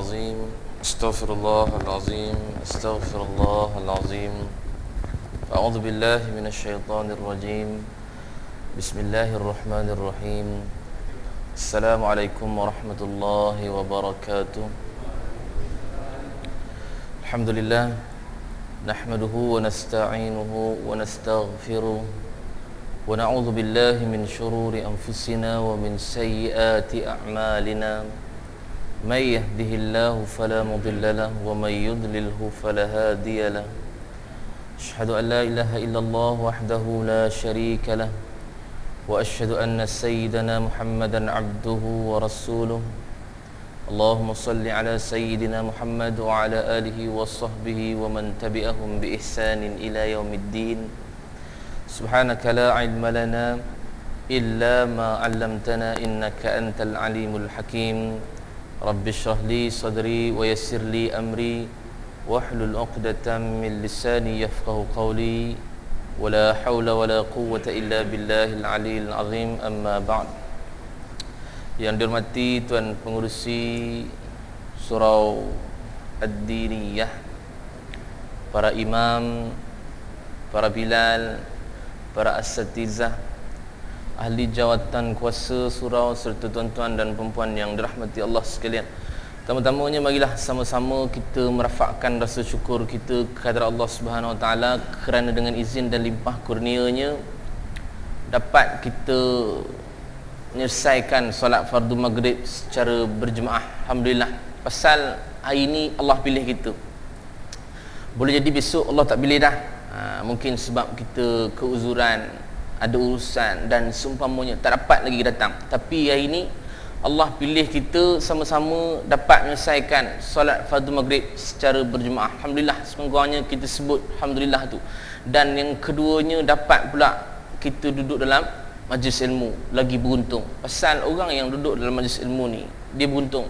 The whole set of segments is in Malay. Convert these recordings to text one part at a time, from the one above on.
العظيم استغفر الله العظيم استغفر الله العظيم أعوذ بالله من الشيطان الرجيم بسم الله الرحمن الرحيم السلام عليكم ورحمة الله وبركاته الحمد لله نحمده ونستعينه ونستغفره ونعوذ بالله من شرور أنفسنا ومن سيئات أعمالنا من يهده الله فلا مضل له ومن يضلله فلا هادي له أشهد أن لا إله إلا الله وحده لا شريك له وأشهد أن سيدنا محمدا عبده ورسوله اللهم صل على سيدنا محمد وعلى آله وصحبه ومن تبعهم بإحسان إلى يوم الدين سبحانك لا علم لنا إلا ما علمتنا إنك أنت العليم الحكيم رب اشرح لي صدري ويسر لي أمري واحلل عقدة من لساني يفقه قولي ولا حول ولا قوة إلا بالله العلي العظيم أما بعد. Yang dihormati Tuan Pengurusi Surau Ad-Diniyah, para imam, para bilal, para asatizah, ahli jawatan kuasa surau serta tuan-tuan dan perempuan yang dirahmati Allah sekalian. Pertama-tamanya marilah sama-sama kita merafakkan rasa syukur kita kepada Allah Subhanahu Wa Taala kerana dengan izin dan limpah kurnia-Nya dapat kita menyelesaikan solat fardu maghrib secara berjemaah. Alhamdulillah. Pasal hari ini Allah pilih kita. Boleh jadi besok Allah tak pilih dah. Mungkin sebab kita keuzuran, ada urusan dan seumpamanya tak dapat lagi datang. Tapi hari ini Allah pilih kita sama-sama dapat menyelesaikan solat fardu maghrib secara berjemaah. Alhamdulillah, semoga kita sebut alhamdulillah tu. Dan yang keduanya dapat pula kita duduk dalam majlis ilmu, lagi beruntung. Pasal orang yang duduk dalam majlis ilmu ni dia beruntung.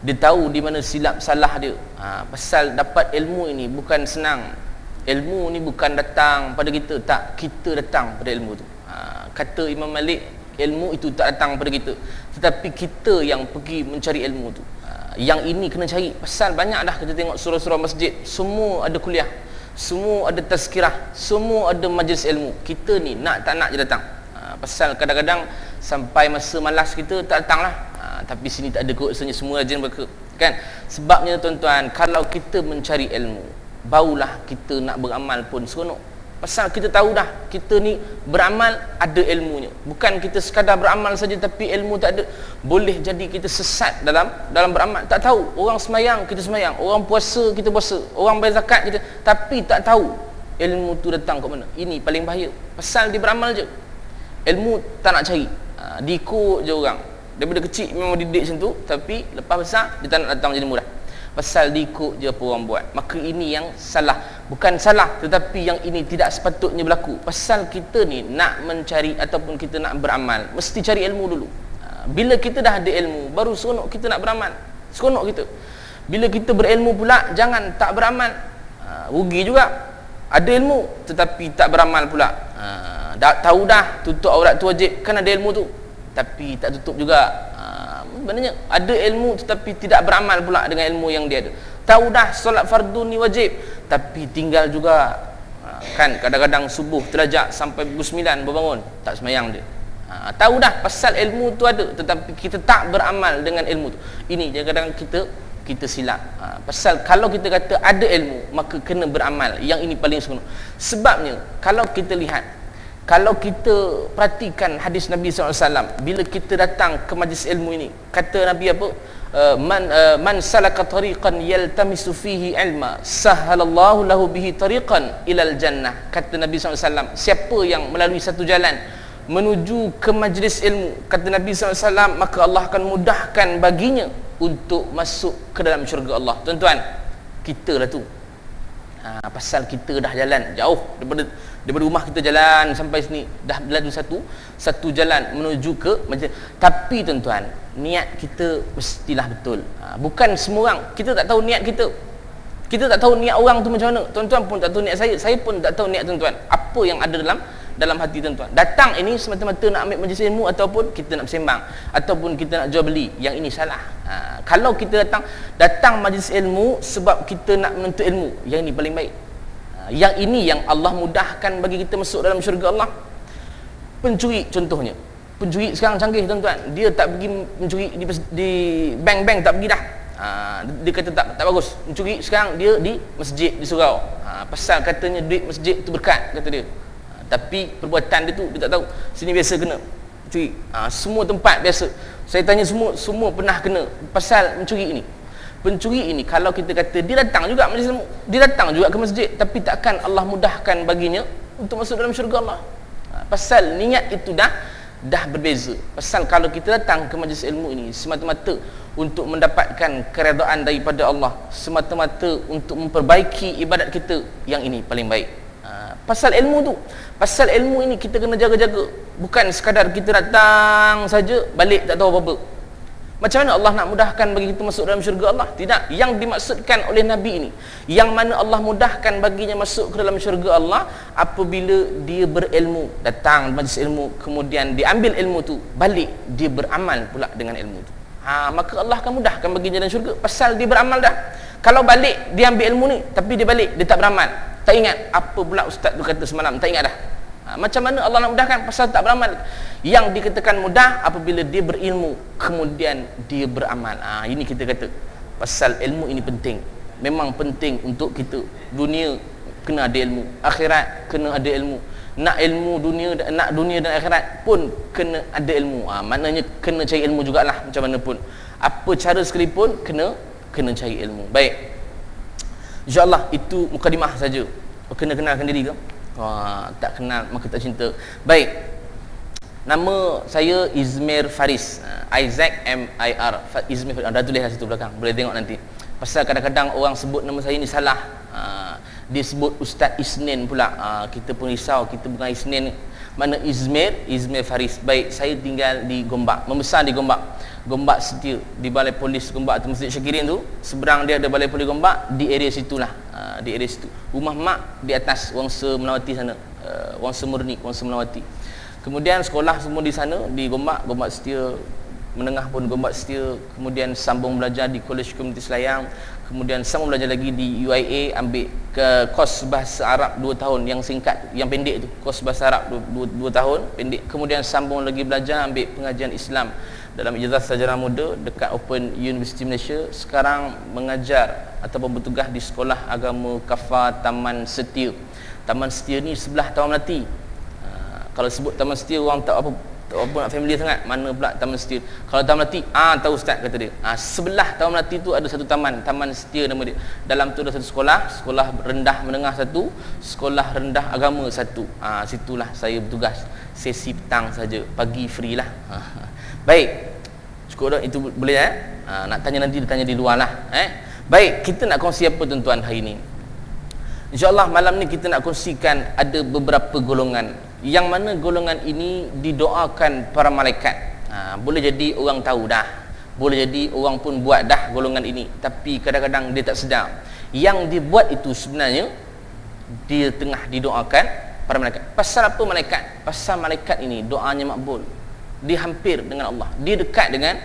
Dia tahu di mana silap salah dia. Pasal dapat ilmu ini bukan senang. Ilmu ni bukan datang pada kita, tak, kita datang pada ilmu tu. Kata Imam Malik, ilmu itu tak datang pada kita, tetapi kita yang pergi mencari ilmu tu. Yang ini kena cari. Pasal banyak dah kita tengok surau-surau masjid, semua ada kuliah, semua ada tazkirah, semua ada majlis ilmu. Kita ni nak tak nak je datang. Pasal kadang-kadang sampai masa malas kita tak datang lah. Tapi sini tak ada kot, rasanya semua rajin mereka kan. Sebabnya tuan-tuan, kalau kita mencari ilmu, barulah kita nak beramal pun seronok. Pasal kita tahu dah kita ni beramal ada ilmunya. Bukan kita sekadar beramal saja tapi ilmu tak ada. Boleh jadi kita sesat dalam beramal. Tak tahu. Orang semayang, kita semayang. Orang puasa, kita puasa. Orang bayar zakat, kita, tapi tak tahu ilmu tu datang kat mana. Ini paling bahaya. Pasal dia beramal je, ilmu tak nak cari. Diikut je orang. Daripada kecil memang didik macam tu, tapi lepas besar dia tak nak datang jadi mudah. Pasal diikut je apa orang buat. Maka ini yang salah. Bukan salah, tetapi yang ini tidak sepatutnya berlaku. Pasal kita ni nak mencari ataupun kita nak beramal, mesti cari ilmu dulu. Bila kita dah ada ilmu, baru seronok kita nak beramal. Seronok kita. Bila kita berilmu pula, jangan tak beramal. Rugi juga. Ada ilmu tetapi tak beramal pula. Tahu dah tutup aurat tu wajib, kan ada ilmu tu, tapi tak tutup juga. Sebenarnya ada ilmu tetapi tidak beramal pula dengan ilmu yang dia ada. Tahu dah solat fardu ni wajib, tapi tinggal juga. Kan kadang-kadang subuh terlajak sampai pukul 9 berbangun, tak semayang dia. Tahu dah pasal ilmu tu ada, tetapi kita tak beramal dengan ilmu tu. Ini kadang-kadang kita silap. Pasal kalau kita kata ada ilmu, maka kena beramal. Yang ini paling seronok. Sebabnya kalau kita lihat, kalau kita perhatikan hadis Nabi SAW, bila kita datang ke majlis ilmu ini, kata Nabi apa? Man salaka tariqan yaltamisu fihi ilma sahhalallahu lahu bihi tariqan ilal jannah. Kata Nabi SAW, siapa yang melalui satu jalan menuju ke majlis ilmu, kata Nabi SAW, maka Allah akan mudahkan baginya untuk masuk ke dalam syurga Allah. Tuan-tuan, kita lah tu. Pasal kita dah jalan jauh daripada rumah kita, jalan sampai sini, dah lalu satu jalan menuju ke majlis. Tapi tuan-tuan, niat kita mestilah betul. Bukan semua orang, kita tak tahu niat kita. Kita tak tahu niat orang tu macam mana. Tuan-tuan pun tak tahu niat saya pun tak tahu niat tuan-tuan. Apa yang ada dalam hati tuan-tuan. Datang ini semata-mata nak ambil majlis ilmu ataupun kita nak bersembang ataupun kita nak jual beli. Yang ini salah. Kalau kita datang majlis ilmu sebab kita nak menuntut ilmu, yang ini paling baik. Yang ini yang Allah mudahkan bagi kita masuk dalam syurga Allah. Pencuri contohnya. Pencuri sekarang canggih tuan-tuan. Dia tak pergi mencuri di bank-bank, tak pergi dah. Dia kata tak bagus. Mencuri sekarang dia di masjid, di surau. Pasal katanya duit masjid tu berkat, kata dia. Tapi perbuatan dia tu dia tak tahu. Sini biasa kena mencuri. Semua tempat biasa. Saya tanya semua pernah kena pasal mencuri ini. Pencuri ini kalau kita kata dia datang juga majlis ilmu, dia datang juga ke masjid, tapi takkan Allah mudahkan baginya untuk masuk dalam syurga Allah. Pasal niat itu dah berbeza. Pasal kalau kita datang ke majlis ilmu ini semata-mata untuk mendapatkan keredaan daripada Allah, semata-mata untuk memperbaiki ibadat kita, yang ini paling baik. Pasal ilmu ini kita kena jaga-jaga. Bukan sekadar kita datang saja, balik tak tahu apa-apa. Macam mana Allah nak mudahkan bagi kita masuk dalam syurga Allah? Tidak. Yang dimaksudkan oleh Nabi ini, yang mana Allah mudahkan baginya masuk ke dalam syurga Allah apabila dia berilmu, datang majlis ilmu, kemudian diambil ilmu tu, balik dia beramal pula dengan ilmu tu. Maka Allah akan mudahkan baginya dalam syurga pasal dia beramal dah. Kalau balik dia ambil ilmu ni tapi dia balik dia tak beramal, tak ingat apa pula ustaz tu kata semalam, tak ingat dah. Macam mana Allah nak mudahkan pasal tak beramal? Yang dikatakan mudah apabila dia berilmu kemudian dia beramal. Ini kita kata pasal ilmu ini penting. Memang penting untuk kita. Dunia kena ada ilmu, akhirat kena ada ilmu. Nak ilmu dunia, nak dunia dan akhirat pun kena ada ilmu. Maknanya kena cari ilmu jugalah macam mana pun. Apa cara sekalipun kena cari ilmu. Baik. InsyaAllah itu mukadimah saja. Kena kenalkan diri ke? Tak kenal maka tak cinta. Baik. Nama saya Izmir Faris. Isaac M-I-R. Izmir Faris. Dah tulis kat situ belakang. Boleh tengok nanti. Pasal kadang-kadang orang sebut nama saya ni salah. Dia sebut Ustaz Isnin pula. Kita pun risau, kita bukan Isnin. Mana Izmir Faris. Baik, saya tinggal di Gombak. Membesar di Gombak. Gombak Setia, di Balai Polis Gombak tu, Masjid Syakirin tu. Seberang dia ada Balai Polis Gombak, di area situlah. Di area situ. Rumah mak di atas Wangsa Melawati sana. Wangsa Murni, Wangsa Melawati. Kemudian sekolah semua di sana, di Gombak Setia. Menengah pun Gombak Setia. Kemudian sambung belajar di Kolej Komuniti Selayang. Kemudian sambung belajar lagi di UIA, ambil ke kos bahasa Arab 2 tahun yang singkat, yang pendek tu, kos bahasa Arab 2 tahun pendek. Kemudian sambung lagi belajar ambil pengajian Islam dalam Ijazah Sarjana Muda dekat Open University Malaysia. Sekarang mengajar ataupun bertugas di Sekolah Agama Kafar Taman Setia. Taman Setia ni sebelah Taman Melati. Kalau sebut Taman Setia orang tak apa nak familiar sangat. Mana pula Taman Setia? Kalau Taman Melati, tahu ustaz, kata dia. Sebelah Taman Melati tu ada satu taman, Taman Setia nama dia. Dalam tu ada satu sekolah rendah menengah satu, sekolah rendah agama satu. Situlah saya bertugas. Sesi petang saja, pagi free lah. Baik. Cukup dah, itu boleh nak tanya nanti tanya di luar lah. Baik, kita nak kongsi apa tuan-tuan hari ni? InsyaAllah malam ni kita nak kongsikan ada beberapa golongan, yang mana golongan ini didoakan para malaikat. Boleh jadi orang tahu dah, boleh jadi orang pun buat dah golongan ini, tapi kadang-kadang dia tak sedar. Yang dia buat itu sebenarnya dia tengah didoakan para malaikat. Pasal apa malaikat? Pasal malaikat ini doanya makbul. Dia hampir dengan Allah, dia dekat dengan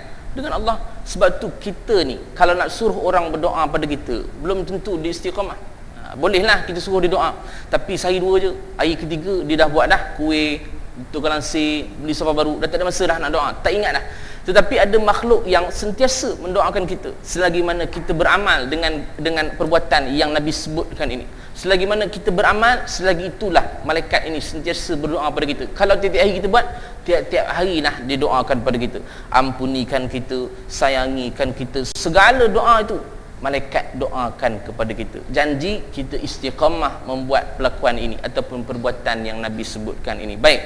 Allah. Sebab tu kita ni kalau nak suruh orang berdoa pada kita, belum tentu dia istiqamah. Bolehlah kita suruh dia doa, tapi sehari 2 je, hari ketiga dia dah buat dah kuih, tukar lansir, beli sofa baru, dah tak ada masa dah nak doa, tak ingat dah. Tetapi ada makhluk yang sentiasa mendoakan kita selagi mana kita beramal dengan perbuatan yang Nabi sebutkan ini. Selagi mana kita beramal, selagi itulah malaikat ini sentiasa berdoa pada kita. Kalau tiap-tiap hari kita buat, tiap-tiap hari lah dia doakan pada kita. Ampunikan kita, sayangikan kita, segala doa itu malaikat doakan kepada kita. Janji kita istiqamah membuat pelakuan ini ataupun perbuatan yang Nabi sebutkan ini. Baik,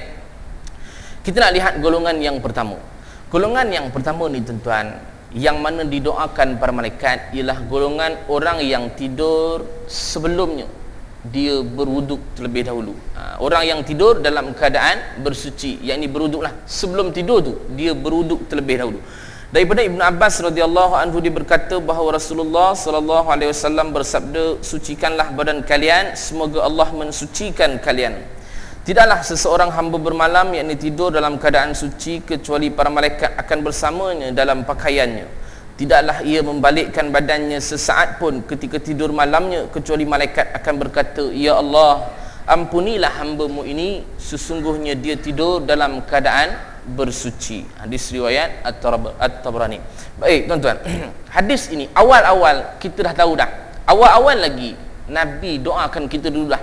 kita nak lihat golongan yang pertama. Golongan yang pertama ni tuan-tuan, yang mana didoakan para malaikat ialah golongan orang yang tidur sebelumnya dia berwuduk terlebih dahulu. Orang yang tidur dalam keadaan bersuci, yakni berwuduklah sebelum tidur tu dia berwuduk terlebih dahulu. Daripada Ibnu Abbas radhiyallahu anhu dia berkata bahawa Rasulullah sallallahu alaihi wasallam bersabda, sucikanlah badan kalian, semoga Allah mensucikan kalian. Tidaklah seseorang hamba bermalam yakni tidur dalam keadaan suci kecuali para malaikat akan bersamanya dalam pakaiannya. Tidaklah ia membalikkan badannya sesaat pun ketika tidur malamnya kecuali malaikat akan berkata, Ya Allah, ampunilah hamba-Mu ini, sesungguhnya dia tidur dalam keadaan bersuci. Hadis riwayat At-Tabrani. Baik tuan-tuan, hadis ini awal-awal kita dah tahu dah. Awal-awal lagi Nabi doakan kita dulu dah.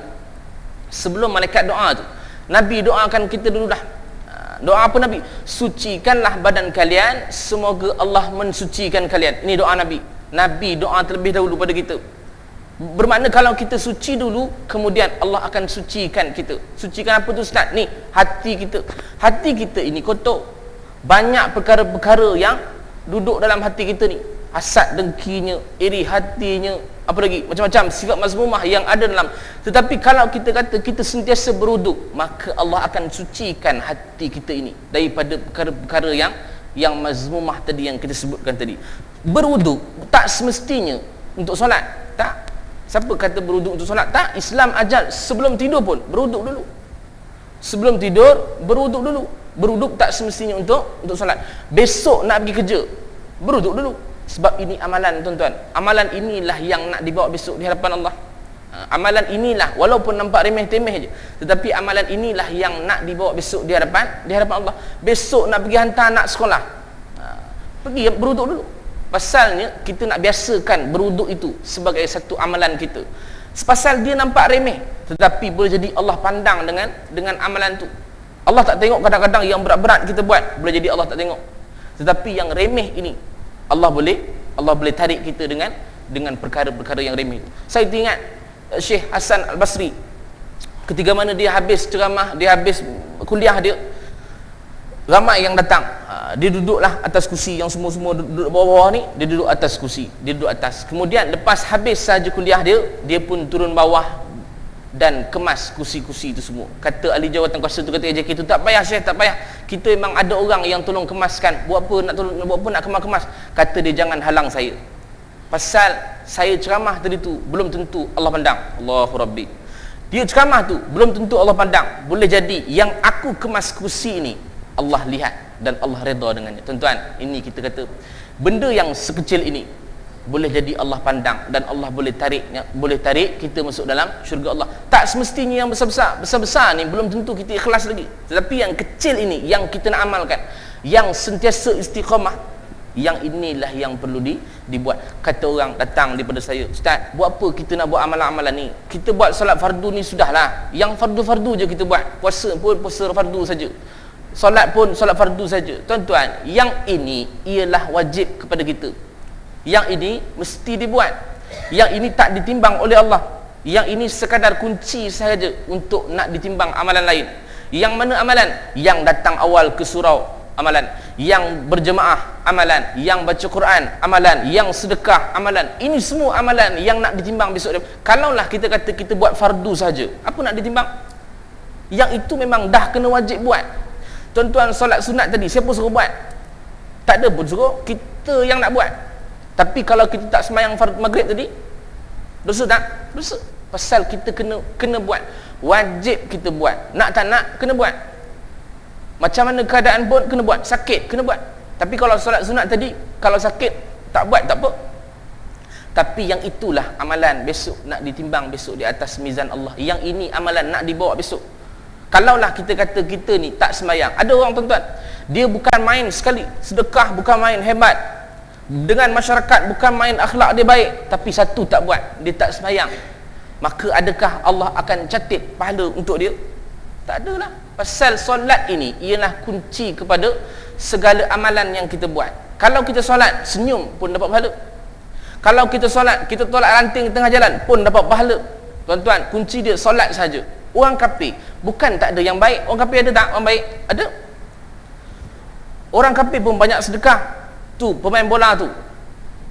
Sebelum malaikat doa tu, Nabi doakan kita dulu dah. Doa apa Nabi? Sucikanlah badan kalian, semoga Allah mensucikan kalian. Ini doa Nabi. Nabi doa terlebih dahulu pada kita. Bermakna kalau kita suci dulu, kemudian Allah akan sucikan kita. Sucikan apa tu Ustaz? Ni hati kita. Hati kita ini kotor. Banyak perkara-perkara yang duduk dalam hati kita ni. Hasad dengkinya, iri hatinya, apa lagi, macam-macam sifat mazmumah yang ada dalam. Tetapi kalau kita kata kita sentiasa berwuduk, maka Allah akan sucikan hati kita ini daripada perkara-perkara yang mazmumah tadi yang kita sebutkan tadi. Berwuduk tak semestinya untuk solat. Tak. Siapa kata berwuduk untuk solat? Tak. Islam ajar sebelum tidur pun berwuduk dulu. Sebelum tidur berwuduk dulu. Berwuduk tak semestinya untuk solat. Besok nak pergi kerja, berwuduk dulu. Sebab ini amalan tuan-tuan. Amalan inilah yang nak dibawa besok di hadapan Allah. Amalan inilah, walaupun nampak remeh-temeh je, tetapi amalan inilah yang nak dibawa besok di hadapan Allah. Besok nak pergi hantar anak sekolah, pergi berwuduk dulu. Pasalnya kita nak biasakan berwuduk itu sebagai satu amalan kita. Sepasal dia nampak remeh, tetapi boleh jadi Allah pandang dengan amalan tu. Allah tak tengok kadang-kadang yang berat-berat kita buat, boleh jadi Allah tak tengok. Tetapi yang remeh ini Allah boleh tarik kita dengan perkara-perkara yang remeh. Saya teringat Syekh Hasan Al-Basri ketika mana dia habis ceramah, dia habis kuliah dia, ramai yang datang. Dia duduklah atas kursi, yang semua duduk bawah-bawah ni, dia duduk atas kursi, dia duduk atas. Kemudian lepas habis saja kuliah dia pun turun bawah dan kemas kursi-kursi itu semua. Kata ahli jawatan kuasa tu, kata AJK tu, tak payah Syekh, tak payah, kita memang ada orang yang tolong kemaskan. Buat apa nak kemas-kemas? Kata dia, jangan halang saya, pasal saya ceramah tadi tu belum tentu Allah pandang. Allahu Rabbi. Dia ceramah tu belum tentu Allah pandang. Boleh jadi yang aku kemas kursi ini Allah lihat dan Allah redha dengannya. Tuan-tuan, ini kita kata benda yang sekecil ini boleh jadi Allah pandang dan Allah boleh tarik kita masuk dalam syurga Allah. Tak semestinya yang besar-besar ni belum tentu kita ikhlas lagi, tetapi yang kecil ini yang kita nak amalkan, yang sentiasa istiqamah, yang inilah yang perlu dibuat. Kata orang datang daripada saya, Ustaz, buat apa kita nak buat amalan-amalan ni? Kita buat solat fardu ni sudahlah, yang fardu-fardu je kita buat. Puasa pun puasa fardu saja, solat pun solat fardu saja. Tuan-tuan, yang ini ialah wajib kepada kita. Yang ini mesti dibuat. Yang ini tak ditimbang oleh Allah. Yang ini sekadar kunci sahaja untuk nak ditimbang amalan lain. Yang mana amalan? Yang datang awal ke surau, amalan. Yang berjemaah, amalan. Yang baca Quran, amalan. Yang sedekah, amalan. Ini semua amalan yang nak ditimbang besok. Kalaulah kita kata kita buat fardu saja, apa nak ditimbang? Yang itu memang dah kena wajib buat. Tuan-tuan, solat sunat tadi siapa suruh buat? Tak ada pun suruh, kita yang nak buat. Tapi kalau kita tak sembahyang maghrib tadi, dosa tak? Dosa. Pasal kita kena buat. Wajib kita buat. Nak tak nak, kena buat. Macam mana keadaan pun kena buat. Sakit, kena buat. Tapi kalau solat sunat tadi, kalau sakit, tak buat, tak apa. Tapi yang itulah amalan besok nak ditimbang besok di atas mizan Allah. Yang ini amalan nak dibawa besok. Kalaulah kita kata kita ni tak sembahyang. Ada orang tuan-tuan, dia bukan main sekali, sedekah bukan main hebat, dengan masyarakat bukan main, akhlak dia baik, tapi satu tak buat, dia tak sembahyang. Maka adakah Allah akan catat pahala untuk dia? Tak adalah. Pasal solat ini ialah kunci kepada segala amalan yang kita buat. Kalau kita solat senyum pun dapat pahala. Kalau kita solat, kita tolak ranting di tengah jalan pun dapat pahala. Tuan-tuan, kunci dia solat saja. Orang kafir bukan tak ada yang baik. Orang kafir ada tak orang baik? Ada. Orang kafir pun banyak sedekah. Tu pemain bola tu,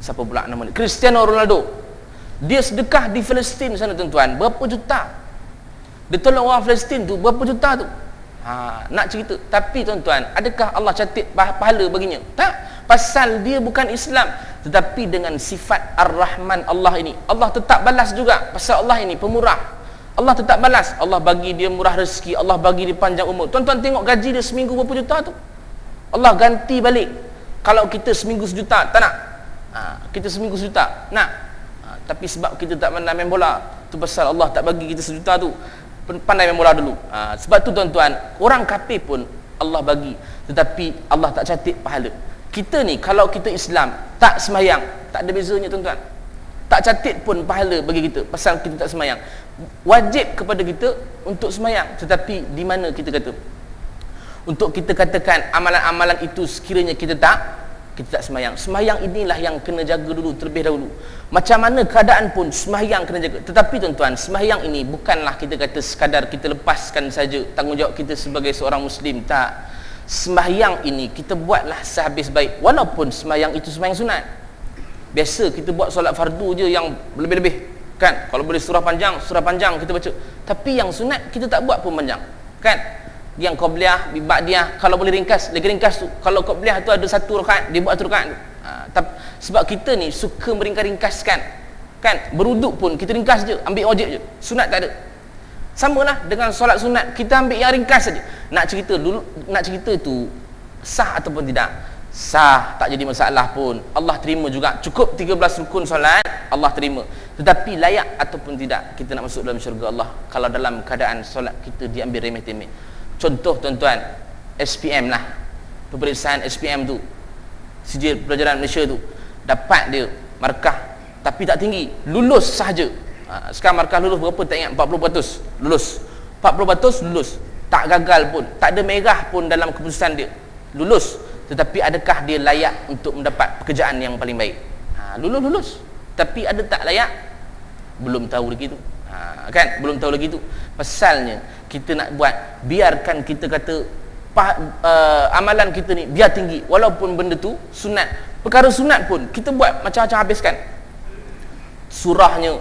siapa pula nama dia? Cristiano Ronaldo. Dia sedekah di Palestin sana tuan-tuan, berapa juta. Dia tolong orang Palestin tu berapa juta tu. Nak cerita. Tapi tuan-tuan, adakah Allah catat pahala baginya? Tak. Pasal dia bukan Islam, tetapi dengan sifat Ar-Rahman Allah ini, Allah tetap balas juga. Pasal Allah ini pemurah. Allah tetap balas. Allah bagi dia murah rezeki, Allah bagi dia panjang umur. Tuan-tuan tengok gaji dia seminggu berapa juta tu, Allah ganti balik. Kalau kita seminggu sejuta, tak nak. Kita seminggu sejuta nak, tapi sebab kita tak pandai main bola, tu pasal Allah tak bagi kita sejuta tu. Pandai main bola dulu. Sebab tu tuan-tuan, orang kafir pun Allah bagi, tetapi Allah tak catat pahala. Kita ni kalau kita Islam tak sembahyang, tak ada bezanya tuan-tuan. Tak catat pun pahala bagi kita pasal kita tak sembahyang. Wajib kepada kita untuk sembahyang, tetapi di mana kita kata untuk kita katakan amalan-amalan itu sekiranya kita tak sembahyang. Sembahyang inilah yang kena jaga dulu terlebih dahulu. Macam mana keadaan pun sembahyang kena jaga. Tetapi tuan-tuan, sembahyang ini bukanlah kita kata sekadar kita lepaskan saja tanggungjawab kita sebagai seorang Muslim. Tak. Sembahyang ini kita buatlah sehabis baik. Walaupun sembahyang itu sembahyang sunat. Biasa kita buat solat fardu je yang lebih-lebih, kan? Kalau boleh surah panjang kita baca. Tapi yang sunat kita tak buat pun panjang, kan? Yang qabliyah, ba'diyah, kalau boleh ringkas, lagi ringkas tu. Kalau qabliyah tu ada satu rakaat, dia buat satu rakaat tu. Sebab kita ni suka meringkas-ringkaskan, kan? Beruduk pun kita ringkas je, ambil wajib je. Sunat tak ada. Samalah dengan solat sunat, kita ambil yang ringkas saja. Nak cerita tu sah ataupun tidak? Sah, tak jadi masalah pun. Allah terima juga. Cukup 13 rukun solat, Allah terima. Tetapi layak ataupun tidak kita nak masuk dalam syurga Allah kalau dalam keadaan solat kita diambil remeh-temeh. Contoh tuan-tuan, SPM lah, peperiksaan SPM tu, Sijil Pelajaran Malaysia tu, dapat dia markah tapi tak tinggi, lulus sahaja. Sekarang markah lulus berapa tak ingat, 40% lulus, 40% lulus, tak gagal pun, tak ada merah pun dalam keputusan dia, lulus. Tetapi adakah dia layak untuk mendapat pekerjaan yang paling baik? Lulus, tapi ada tak layak? Belum tahu lagi tu. Kan? Belum tahu lagi tu. Pasalnya kita nak buat, biarkan kita kata amalan kita ni biar tinggi, walaupun benda tu sunat. Perkara sunat pun kita buat macam-macam habiskan. Surahnya,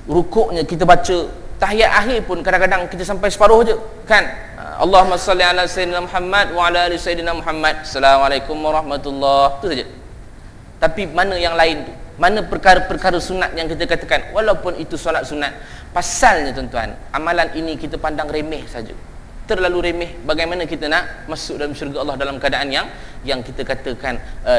rukuknya kita baca, tahiyat akhir pun kadang-kadang kita sampai separuh je, kan? Allahumma salli ala sayyidina Muhammad wa ala ali sayyidina Muhammad. Assalamualaikum warahmatullahi, tu saja. Tapi mana yang lain tu? Mana perkara-perkara sunat yang kita katakan walaupun itu solat sunat? Pasalnya tuan-tuan, amalan ini kita pandang remeh saja. Terlalu remeh. Bagaimana kita nak masuk dalam syurga Allah dalam keadaan yang kita katakan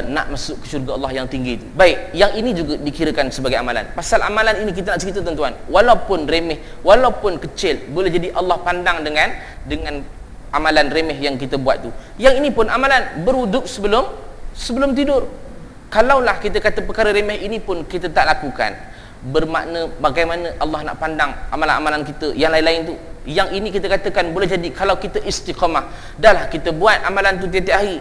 nak masuk ke syurga Allah yang tinggi itu. Baik, yang ini juga dikirakan sebagai amalan. Pasal amalan ini kita nak cerita tuan-tuan, walaupun remeh, walaupun kecil, boleh jadi Allah pandang dengan amalan remeh yang kita buat tu. Yang ini pun amalan berwuduk sebelum tidur. Kalaulah kita kata perkara remeh ini pun kita tak lakukan, bermakna bagaimana Allah nak pandang amalan-amalan kita yang lain-lain tu. Yang ini kita katakan boleh jadi kalau kita istiqamah, dahlah kita buat amalan tu tiap-tiap hari,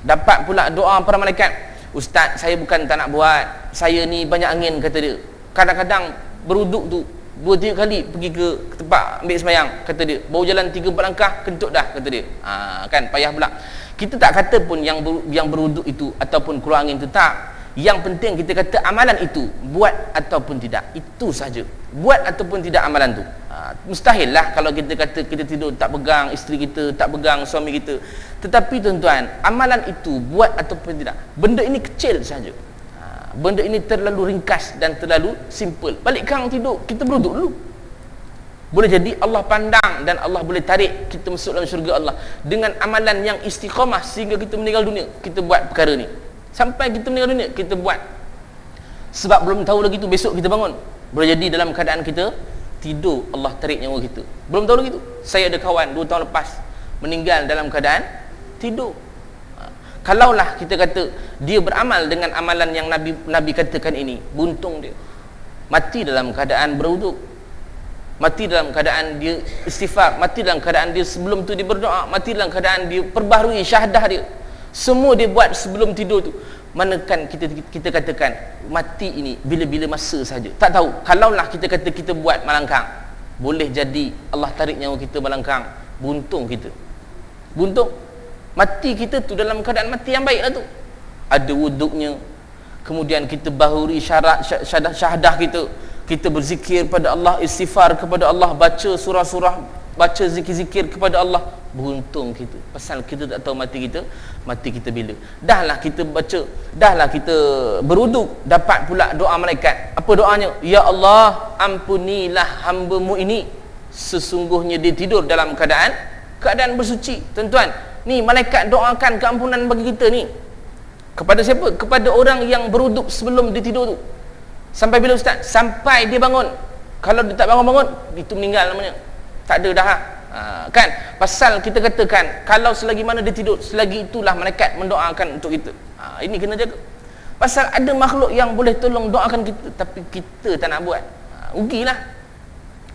dapat pula doa para malaikat. Ustaz, saya bukan tak nak buat, saya ni banyak angin, kata dia. Kadang-kadang beruduk tu 2-3 kali pergi ke tempat ambil sembahyang, kata dia. Baru jalan 3-4 langkah kentut dah, kata dia. Kan payah pula. Kita tak kata pun yang beruduk itu ataupun keluar angin tu, tak. Yang penting kita kata amalan itu buat ataupun tidak, itu saja. Buat ataupun tidak amalan tu. Mustahil lah kalau kita kata kita tidur tak pegang isteri kita, tak pegang suami kita. Tetapi tuan-tuan, amalan itu buat ataupun tidak, benda ini kecil saja. Benda ini terlalu ringkas dan terlalu simple. Balik kang tidur, kita beruduk dulu. Boleh jadi Allah pandang dan Allah boleh tarik kita masuk dalam syurga Allah dengan amalan yang istiqamah sehingga kita meninggal dunia. Kita buat perkara ni sampai kita meninggal dunia, kita buat. Sebab belum tahu lagi tu besok kita bangun, boleh jadi dalam keadaan kita tidur Allah tarik nyawa kita. Belum tahu lagi tu. Saya ada kawan 2 tahun lepas meninggal dalam keadaan tidur. Kalaulah kita kata dia beramal dengan amalan yang Nabi katakan ini, buntung dia. Mati dalam keadaan berwuduk, mati dalam keadaan dia istighfar, mati dalam keadaan dia sebelum tu dia berdoa, mati dalam keadaan dia perbaharui syahadah dia. Semua dia buat sebelum tidur tu. Manakan kita katakan mati ini bila-bila masa saja, tak tahu. Kalaulah kita kata kita buat malangkang, boleh jadi Allah tarik nyawa kita malangkang, buntung kita. Buntung. Mati kita tu dalam keadaan mati yang baik lah tu. Ada wuduknya, kemudian kita bahuri syahadah kita, kita berzikir pada Allah, istighfar kepada Allah, baca surah-surah, baca zikir-zikir kepada Allah. Beruntung kita. Pasal kita tak tahu mati kita bila. Dahlah kita baca, dahlah kita beruduk, dapat pula doa malaikat. Apa doanya? Ya Allah, ampunilah hamba-Mu ini. sesungguhnya dia tidur dalam keadaan bersuci. Tuan-tuan, ni malaikat doakan keampunan bagi kita ni. Kepada siapa? Kepada orang yang beruduk sebelum dia tidur tu. Sampai bila ustaz? Sampai dia bangun. Kalau dia tak bangun-bangun, itu meninggal namanya. Tak ada dah. Kan? Pasal kita katakan, kalau selagi mana dia tidur, selagi itulah malaikat mendoakan untuk kita. Ini kena jaga. Pasal ada makhluk yang boleh tolong doakan kita, tapi kita tak nak buat. Rugilah.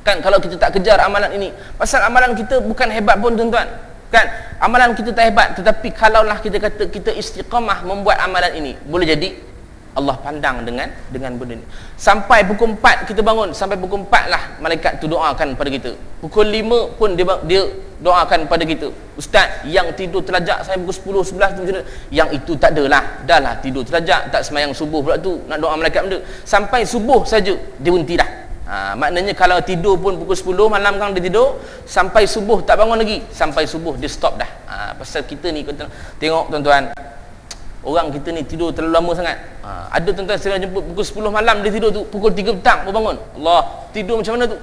Kan, kalau kita tak kejar amalan ini. Pasal amalan kita bukan hebat pun tuan-tuan. Kan? Amalan kita tak hebat, tetapi kalaulah kita kata kita istiqamah membuat amalan ini, boleh jadi Allah pandang dengan benda ni. Sampai pukul 4 kita bangun, sampai pukul 4 lah malaikat tu doakan pada kita. Pukul 5 pun dia doakan pada kita. Ustaz, yang tidur terlajak sampai pukul 10, 11 tu, yang itu tak adalah. Dah lah tidur terlajak, tak semayang subuh pula tu, nak doa malaikat benda. Sampai subuh saja dia berhenti dah. Maknanya kalau tidur pun pukul 10 malam kan dia tidur, sampai subuh tak bangun lagi, sampai subuh dia stop dah. Pasal kita ni, tengok tuan-tuan, orang kita ni tidur terlalu lama sangat. Ada tuan-tuan saya jemput pukul 10 malam dia tidur tu, pukul 3 petang baru bangun. Allah, tidur macam mana tu?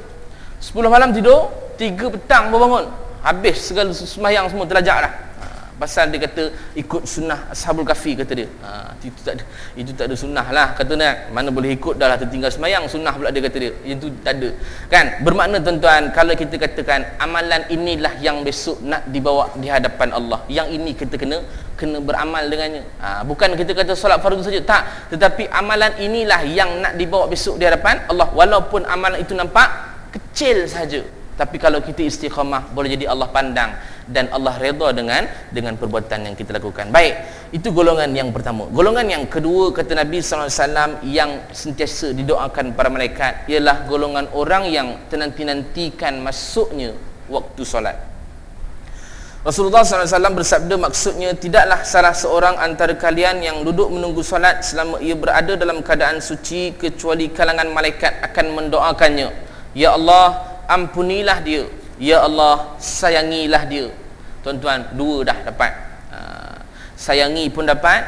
10 malam tidur, 3 petang baru bangun. Habis segala sembahyang semua terlajak dah. Pasal dia kata ikut sunnah Ashabul Kahfi, kata dia. Itu tak ada sunnah lah, kata dia. Mana boleh ikut, dah lah tertinggal sembahyang, sunnah pula dia kata dia. Itu tak ada. Kan? Bermakna tuan-tuan, kalau kita katakan amalan inilah yang besok nak dibawa di hadapan Allah, yang ini kita kena beramal dengannya. Bukan kita kata solat fardu saja, tak, tetapi amalan inilah yang nak dibawa besok di hadapan Allah. Walaupun amalan itu nampak kecil saja, tapi kalau kita istiqamah, boleh jadi Allah pandang dan Allah redha dengan perbuatan yang kita lakukan. Baik, itu golongan yang pertama. Golongan yang kedua, kata Nabi SAW, yang sentiasa didoakan para malaikat, ialah golongan orang yang tenanti-nantikan masuknya waktu solat. Rasulullah SAW bersabda, maksudnya tidaklah salah seorang antara kalian yang duduk menunggu solat selama ia berada dalam keadaan suci, kecuali kalangan malaikat akan mendoakannya, ya Allah, ampunilah dia, ya Allah, sayangilah dia. Tuan-tuan, dua dah dapat. Sayangi pun dapat,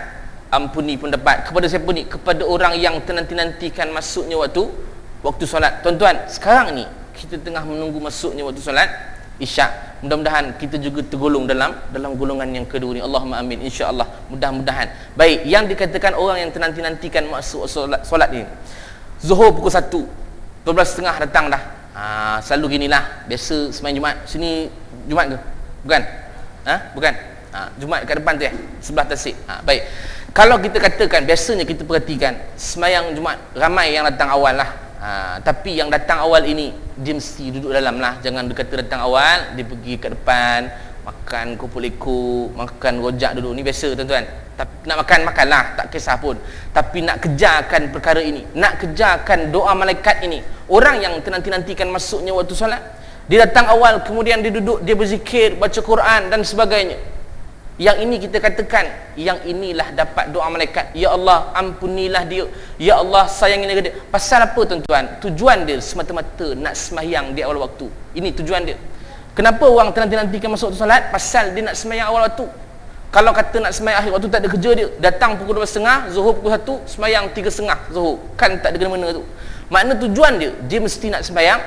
ampuni pun dapat. Kepada siapa ni? Kepada orang yang tenanti-nantikan masuknya waktu solat. Tuan-tuan, sekarang ni kita tengah menunggu masuknya waktu solat Isyak. Mudah-mudahan kita juga tergolong dalam golongan yang kedua ni. Allahumma amin, insya-Allah, mudah-mudahan. Baik, yang dikatakan orang yang tenanti-nantikan masuk solat ni, Zuhur pukul 1, 12.30 datang dah. Selalu ginilah, biasa semain Jumaat. Sini Jumaat ke? Bukan? Bukan? Jumaat kat depan tu sebelah tasik. Baik, kalau kita katakan, biasanya kita perhatikan semayang Jumaat ramai yang datang awal lah. Tapi yang datang awal ini, dia mesti duduk dalam lah. Jangan dia kata datang awal, dia pergi kat depan makan kumpul lekuk, makan rojak duduk. Ni biasa tuan-tuan. Nak makanlah, tak kisah pun. Tapi nak kejarkan perkara ini, nak kejarkan doa malaikat ini. Orang yang nanti-nantikan masuknya waktu solat, dia datang awal, kemudian dia duduk, dia berzikir, baca Quran dan sebagainya. Yang ini kita katakan, yang inilah dapat doa malaikat. Ya Allah, ampunilah dia, ya Allah, sayangilah dia. Pasal apa tuan-tuan? Tujuan dia semata-mata nak sembahyang di awal waktu. Ini tujuan dia. Kenapa orang nanti-nantikan masuk waktu solat? Pasal dia nak sembahyang awal waktu. Kalau kata nak sembahyang akhir waktu, tak ada kerja dia. Datang pukul 12.30, Zuhur pukul 1, sembahyang 3.30 Zuhur. Kan tak ada kena-mena tu. Makna tujuan dia mesti nak sembahyang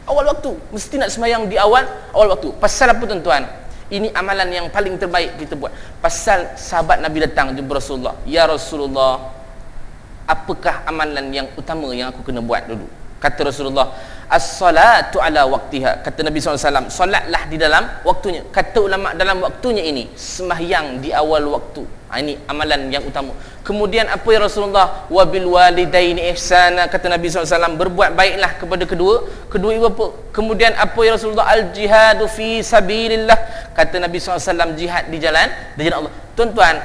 awal waktu. Mesti nak sembahyang di awal waktu. Pasal apa tuan-tuan? Ini amalan yang paling terbaik kita buat. Pasal sahabat Nabi datang jumpa Rasulullah. Ya Rasulullah, apakah amalan yang utama yang aku kena buat dulu? Kata Rasulullah, as-salatu ala waktiha. Kata Nabi SAW, solatlah di dalam waktunya. Kata ulama, dalam waktunya ini sembahyang di awal waktu. Ini amalan yang utama. Kemudian apa ya Rasulullah? Wabil walidaini ihsana. Kata Nabi SAW, berbuat baiklah kepada kedua ibu bapa. Kemudian apa ya Rasulullah? Al-jihadu fi sabilillah. Kata Nabi SAW, jihad di jalan Allah. Tuan-tuan,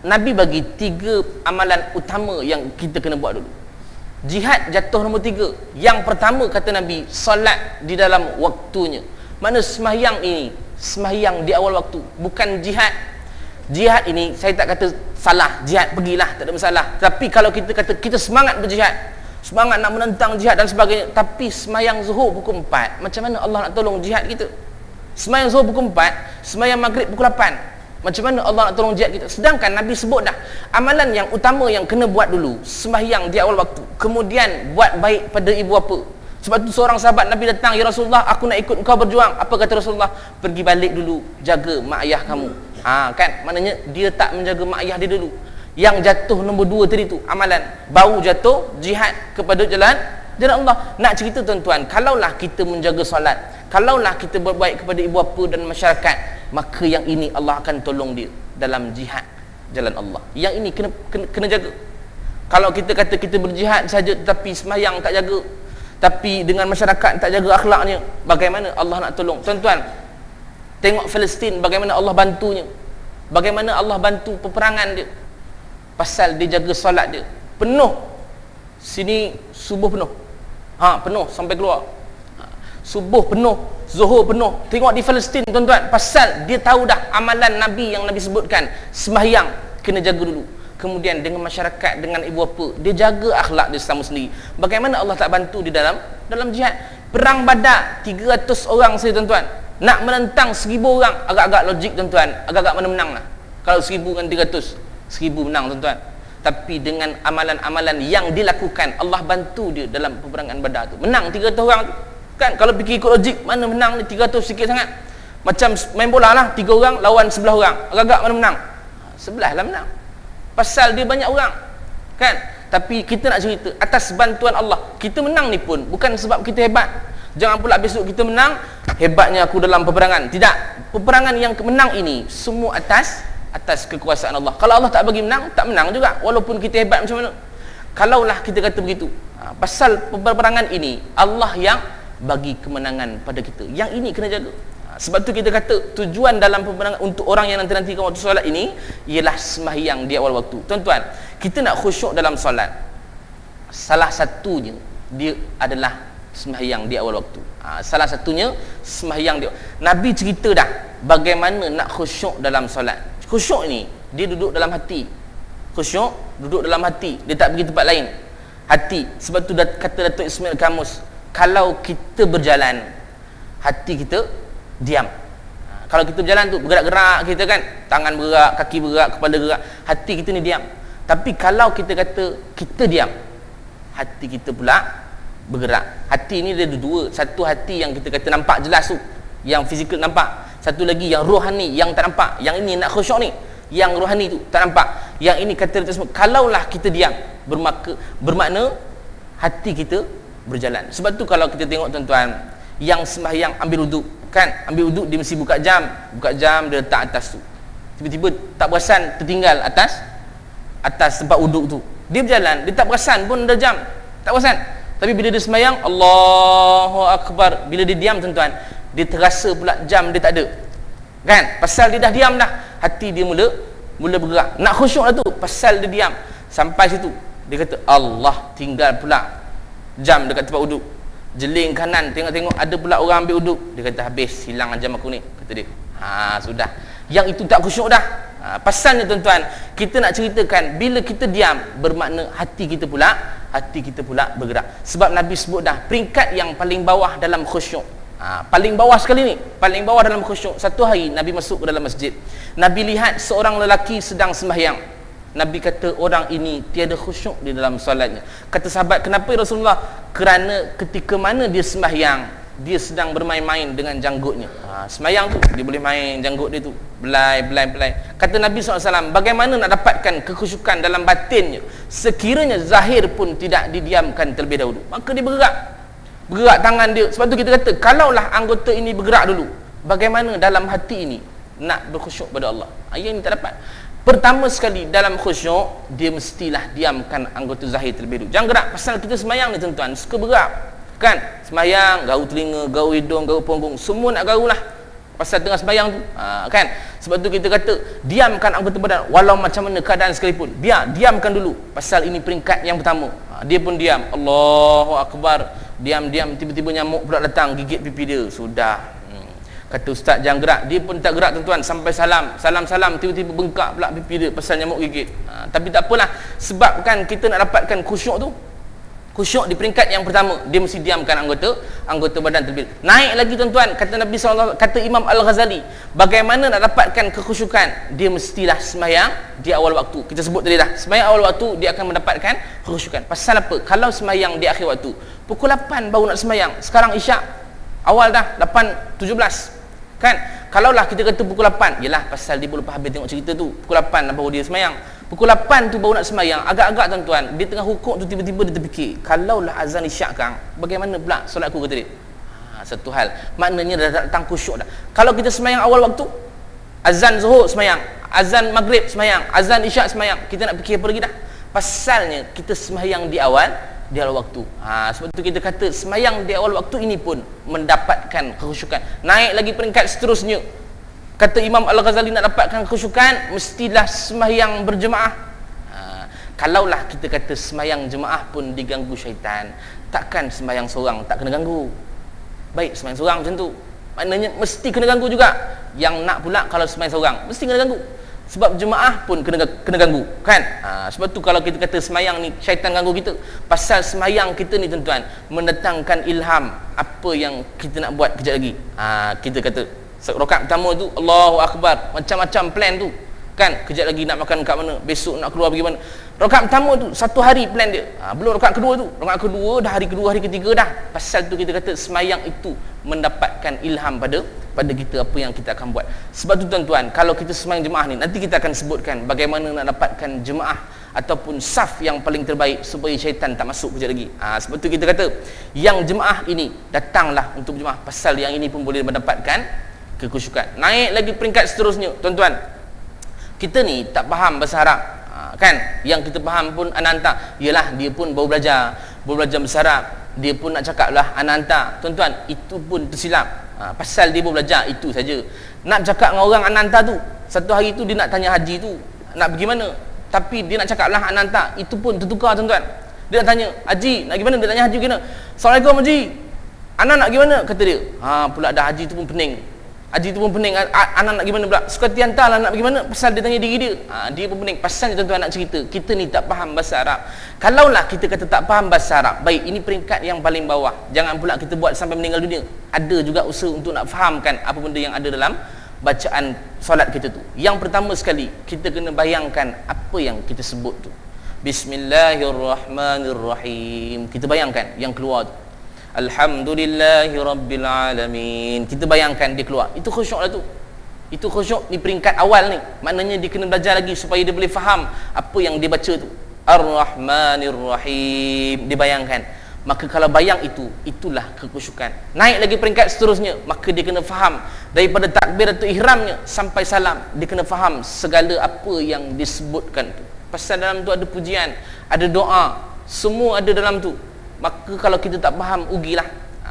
Nabi bagi 3 amalan utama yang kita kena buat dulu. Jihad jatuh nombor 3. Yang pertama kata Nabi, solat di dalam waktunya. Mana sembahyang ini, sembahyang di awal waktu, bukan jihad. Jihad ini saya tak kata salah, jihad pergilah, tak ada masalah. Tapi kalau kita kata kita semangat berjihad, semangat nak menentang jihad dan sebagainya, tapi sembahyang Zuhur pukul 4, macam mana Allah nak tolong jihad kita? Sembahyang Zuhur pukul 4, sembahyang Maghrib pukul 8, macam mana Allah nak tolong jihad kita? Sedangkan Nabi sebut dah amalan yang utama yang kena buat dulu, sembahyang di awal waktu, kemudian buat baik pada ibu bapa. Sebab tu seorang sahabat Nabi datang, "Ya Rasulullah, aku nak ikut engkau berjuang." Apa kata Rasulullah? "Pergi balik dulu, jaga mak ayah kamu." Kan, maknanya dia tak menjaga mak ayah dia dulu. Yang jatuh nombor 2 tadi tu amalan, baru jatuh jihad kepada jalan Allah. Nak cerita tuan-tuan, kalaulah kita menjaga solat, kalaulah kita berbaik kepada ibu bapa dan masyarakat, maka yang ini Allah akan tolong dia dalam jihad jalan Allah. Yang ini kena jaga. Kalau kita kata kita berjihad saja tetapi sembahyang tak jaga, tapi dengan masyarakat tak jaga akhlaknya, bagaimana Allah nak tolong? Tuan-tuan, tengok Palestin, bagaimana Allah bantunya, bagaimana Allah bantu peperangan dia, pasal dia jaga solat dia penuh. Sini subuh penuh, penuh sampai keluar, subuh penuh, zuhur penuh. Tengok di Palestin tuan-tuan, pasal dia tahu dah amalan Nabi yang Nabi sebutkan, sembahyang kena jaga dulu. Kemudian dengan masyarakat, dengan ibu bapa, dia jaga akhlak dia sama sendiri. Bagaimana Allah tak bantu di dalam jihad? Perang Badar 300 orang saja tuan-tuan, nak menentang 1000 orang, agak-agak logik tuan-tuan, agak-agak mana menang lah. Kalau 1000 dengan 300, 1000 menang tuan-tuan. Tapi dengan amalan-amalan yang dilakukan, Allah bantu dia dalam peperangan Badar tu, menang 300 orang tu. Kan kalau fikir ikut logik, mana menang ni, 300 sikit sangat. Macam main bola lah, 3 orang lawan 11 orang, agak-agak mana menang? 11 lah menang, pasal dia banyak orang, kan? Tapi kita nak cerita atas bantuan Allah, kita menang ni pun bukan sebab kita hebat. Jangan pula besok kita menang, hebatnya aku dalam peperangan. Tidak, peperangan yang menang ini semua atas kekuasaan Allah. Kalau Allah tak bagi menang, tak menang juga, walaupun kita hebat macam mana. Kalaulah kita kata begitu, pasal peperangan ini Allah yang bagi kemenangan pada kita, yang ini kena jaga. Sebab tu kita kata tujuan dalam peperangan untuk orang yang nanti waktu solat ini ialah sembahyang di awal waktu. Tuan-tuan, kita nak khusyuk dalam solat, salah satunya dia adalah sembahyang di awal waktu. Salah satunya sembahyang dia. Nabi cerita dah bagaimana nak khusyuk dalam solat. Khusyuk ni dia duduk dalam hati. Khusyuk duduk dalam hati, dia tak pergi tempat lain. Hati. Sebab tu kata Datuk Ismail Kamus, kalau kita berjalan, hati kita diam. Kalau kita berjalan tu bergerak-gerak kita kan, tangan bergerak, kaki bergerak, kepala gerak, hati kita ni diam. Tapi kalau kita kata kita diam, hati kita pula bergerak. Hati ni dia ada dua. Satu hati yang kita kata nampak jelas tu, yang fizikal nampak. Satu lagi yang rohani, yang tak nampak. Yang ini nak khusyuk ni, yang rohani tu tak nampak. Yang ini kata semua, kalaulah kita diam, bermakna hati kita berjalan. Sebab tu kalau kita tengok tuan-tuan, yang sembahyang ambil wuduk, kan, ambil wuduk, dia mesti buka jam dia letak atas tu. Tiba-tiba tak perasan tertinggal atas tempat wuduk tu. Dia berjalan, dia tak perasan pun ada jam, tak perasan. Tapi bila dia sembahyang, Allahu Akbar, bila dia diam tuan-tuan, dia terasa pula jam dia tak ada, kan? Pasal dia dah diam dah, hati dia mula bergerak. Nak khusyuk lah tu, pasal dia diam. Sampai situ dia kata Allah, tinggal pula jam dekat tempat wuduk. Jeling kanan, tengok-tengok ada pula orang ambil wuduk. Dia kata habis, hilang jam aku ni, kata dia. Sudah. Yang itu tak khusyuk dah. Pasalnya tuan-tuan, kita nak ceritakan bila kita diam, bermakna hati kita pula bergerak. Sebab Nabi sebut dah peringkat yang paling bawah dalam khusyuk. Paling bawah sekali ni, paling bawah dalam khusyuk. Satu hari Nabi masuk ke dalam masjid, Nabi lihat seorang lelaki sedang sembahyang. Nabi kata orang ini tiada khusyuk di dalam solatnya. Kata sahabat, kenapa ya Rasulullah? Kerana ketika mana dia sembahyang, dia sedang bermain-main dengan janggutnya. Sembahyang tu dia boleh main janggut dia tu, belai. Kata Nabi SAW, bagaimana nak dapatkan kekhusyukan dalam batinnya sekiranya zahir pun tidak didiamkan terlebih dahulu? Maka dia bergerak tangan dia. Sebab tu kita kata, kalaulah anggota ini bergerak dulu, bagaimana dalam hati ini nak berkhusyuk pada Allah? Yang ini tak dapat. Pertama sekali dalam khusyuk, dia mestilah diamkan anggota zahir terlebih dahulu. Jangan gerak. Pasal kita sembahyang ni tuan-tuan, suka bergerak, kan? Sembahyang, garuk telinga, garuk hidung, garuk punggung, semua nak garuk lah pasal tengah sembahyang tu, kan? Sebab tu kita kata diamkan anggota badan, walau macam mana keadaan sekalipun, diamkan dulu. Pasal ini peringkat yang pertama. Dia pun diam, Allahu Akbar, diam, tiba-tiba nyamuk pula datang gigit pipi dia. Sudah, kata ustaz jangan gerak, dia pun tak gerak tuan-tuan, sampai salam, tiba-tiba bengkak pula pipi dia pasal nyamuk gigit. Tapi tak apalah, sebab kan kita nak dapatkan khusyuk tu. Khusyuk di peringkat yang pertama, dia mesti diamkan anggota badan terlebih. Naik lagi tuan-tuan, kata Nabi SAW, kata Imam Al-Ghazali, bagaimana nak dapatkan kekhusyukan? Dia mestilah sembahyang di awal waktu. Kita sebut tadi dah, sembahyang awal waktu dia akan mendapatkan kekhusyukan. Pasal apa? Kalau sembahyang di akhir waktu, pukul 8 baru nak sembahyang. Sekarang Isyak awal dah 8.17. Kan? Kalaulah kita kata pukul 8, yalah pasal dia belum habis tengok cerita tu. Pukul 8 baru dia sembahyang. Pukul 8 tu baru nak sembahyang. Agak-agak tuan-tuan, dia tengah hukuk tu tiba-tiba dia terfikir, kalaulah azan Isyak kang, bagaimana pula solat aku, kata dia. Satu hal, maknanya dah datang khusyuk dah. Kalau kita sembahyang awal waktu, azan Zuhur sembahyang, azan Maghrib sembahyang, azan Isyak sembahyang, kita nak fikir apa lagi dah? Pasalnya kita sembahyang di awal waktu. Sebab tu kita kata sembahyang di awal waktu ini pun mendapatkan kekhusyukan. Naik lagi peringkat seterusnya, kata Imam Al-Ghazali, nak dapatkan kekhusyukan mestilah sembahyang berjemaah. Kalaulah kita kata sembahyang jemaah pun diganggu syaitan, takkan sembahyang seorang tak kena ganggu? Baik, sembahyang seorang macam tu, maknanya mesti kena ganggu juga. Yang nak pula kalau sembahyang seorang mesti kena ganggu, sebab jemaah pun kena ganggu, kan? Sebab tu kalau kita kata sembahyang ni syaitan ganggu kita, pasal sembahyang kita ni tuan-tuan mendatangkan ilham apa yang kita nak buat kejap lagi. Kita kata rakaat pertama tu Allahu Akbar, macam-macam plan tu, kan? Kejap lagi nak makan kat mana, besok nak keluar pergi mana. Rakaat pertama tu satu hari plan dia. Belum rakaat kedua tu. Rakaat kedua dah hari kedua, hari ketiga dah. Pasal tu kita kata sembahyang itu mendapatkan ilham pada kita apa yang kita akan buat. Sebab tu tuan-tuan, kalau kita sembahyang jemaah ni, nanti kita akan sebutkan bagaimana nak dapatkan jemaah ataupun saf yang paling terbaik supaya syaitan tak masuk kejap lagi. Sebab tu kita kata yang jemaah ini datanglah untuk jemaah, pasal yang ini pun boleh mendapatkan kekhusyukan. Naik lagi peringkat seterusnya tuan-tuan, kita ni tak faham bahasa Arab, kan? Yang kita faham pun ananta, ialah dia pun baru belajar bahasa Arab, dia pun nak cakap lah ananta. Tuan-tuan, itu pun tersilap. Pasal dia baru belajar itu saja. Nak cakap dengan orang ananta tu, satu hari tu dia nak tanya haji tu nak pergi mana, tapi dia nak cakap lah ananta, itu pun tertukar tuan-tuan. Dia nak tanya haji nak pergi mana, dia tanya haji pergi mana. Assalamualaikum haji, anak nak pergi mana, kata dia. Pula dah haji tu pun pening. Haji tu pun pening, anak nak pergi mana pula, suka hati hantarlah nak pergi mana, pasal dia tanya diri dia. Dia pun pening. Pasal tuan-tuan nak cerita, kita ni tak faham bahasa Arab. Kalaulah kita kata tak faham bahasa Arab, baik, ini peringkat yang paling bawah, jangan pula kita buat sampai meninggal dunia. Ada juga usaha untuk nak fahamkan apa benda yang ada dalam bacaan solat kita tu. Yang pertama sekali, kita kena bayangkan apa yang kita sebut tu. Bismillahirrahmanirrahim. Kita bayangkan yang keluar tu, Alhamdulillahi Rabbil Alamin. Kita bayangkan dia keluar, itu khusyuk lah tu. Itu khusyuk di peringkat awal ni. Maknanya dia kena belajar lagi supaya dia boleh faham apa yang dia baca tu. Ar-Rahmanir-Rahim, dia bayangkan. Maka kalau bayang itu, itulah kekhusyukan. Naik lagi peringkat seterusnya, maka dia kena faham daripada takbiratul ihramnya sampai salam, dia kena faham segala apa yang disebutkan tu. Pasal dalam tu ada pujian, ada doa, semua ada dalam tu. Maka kalau kita tak faham, ugilah.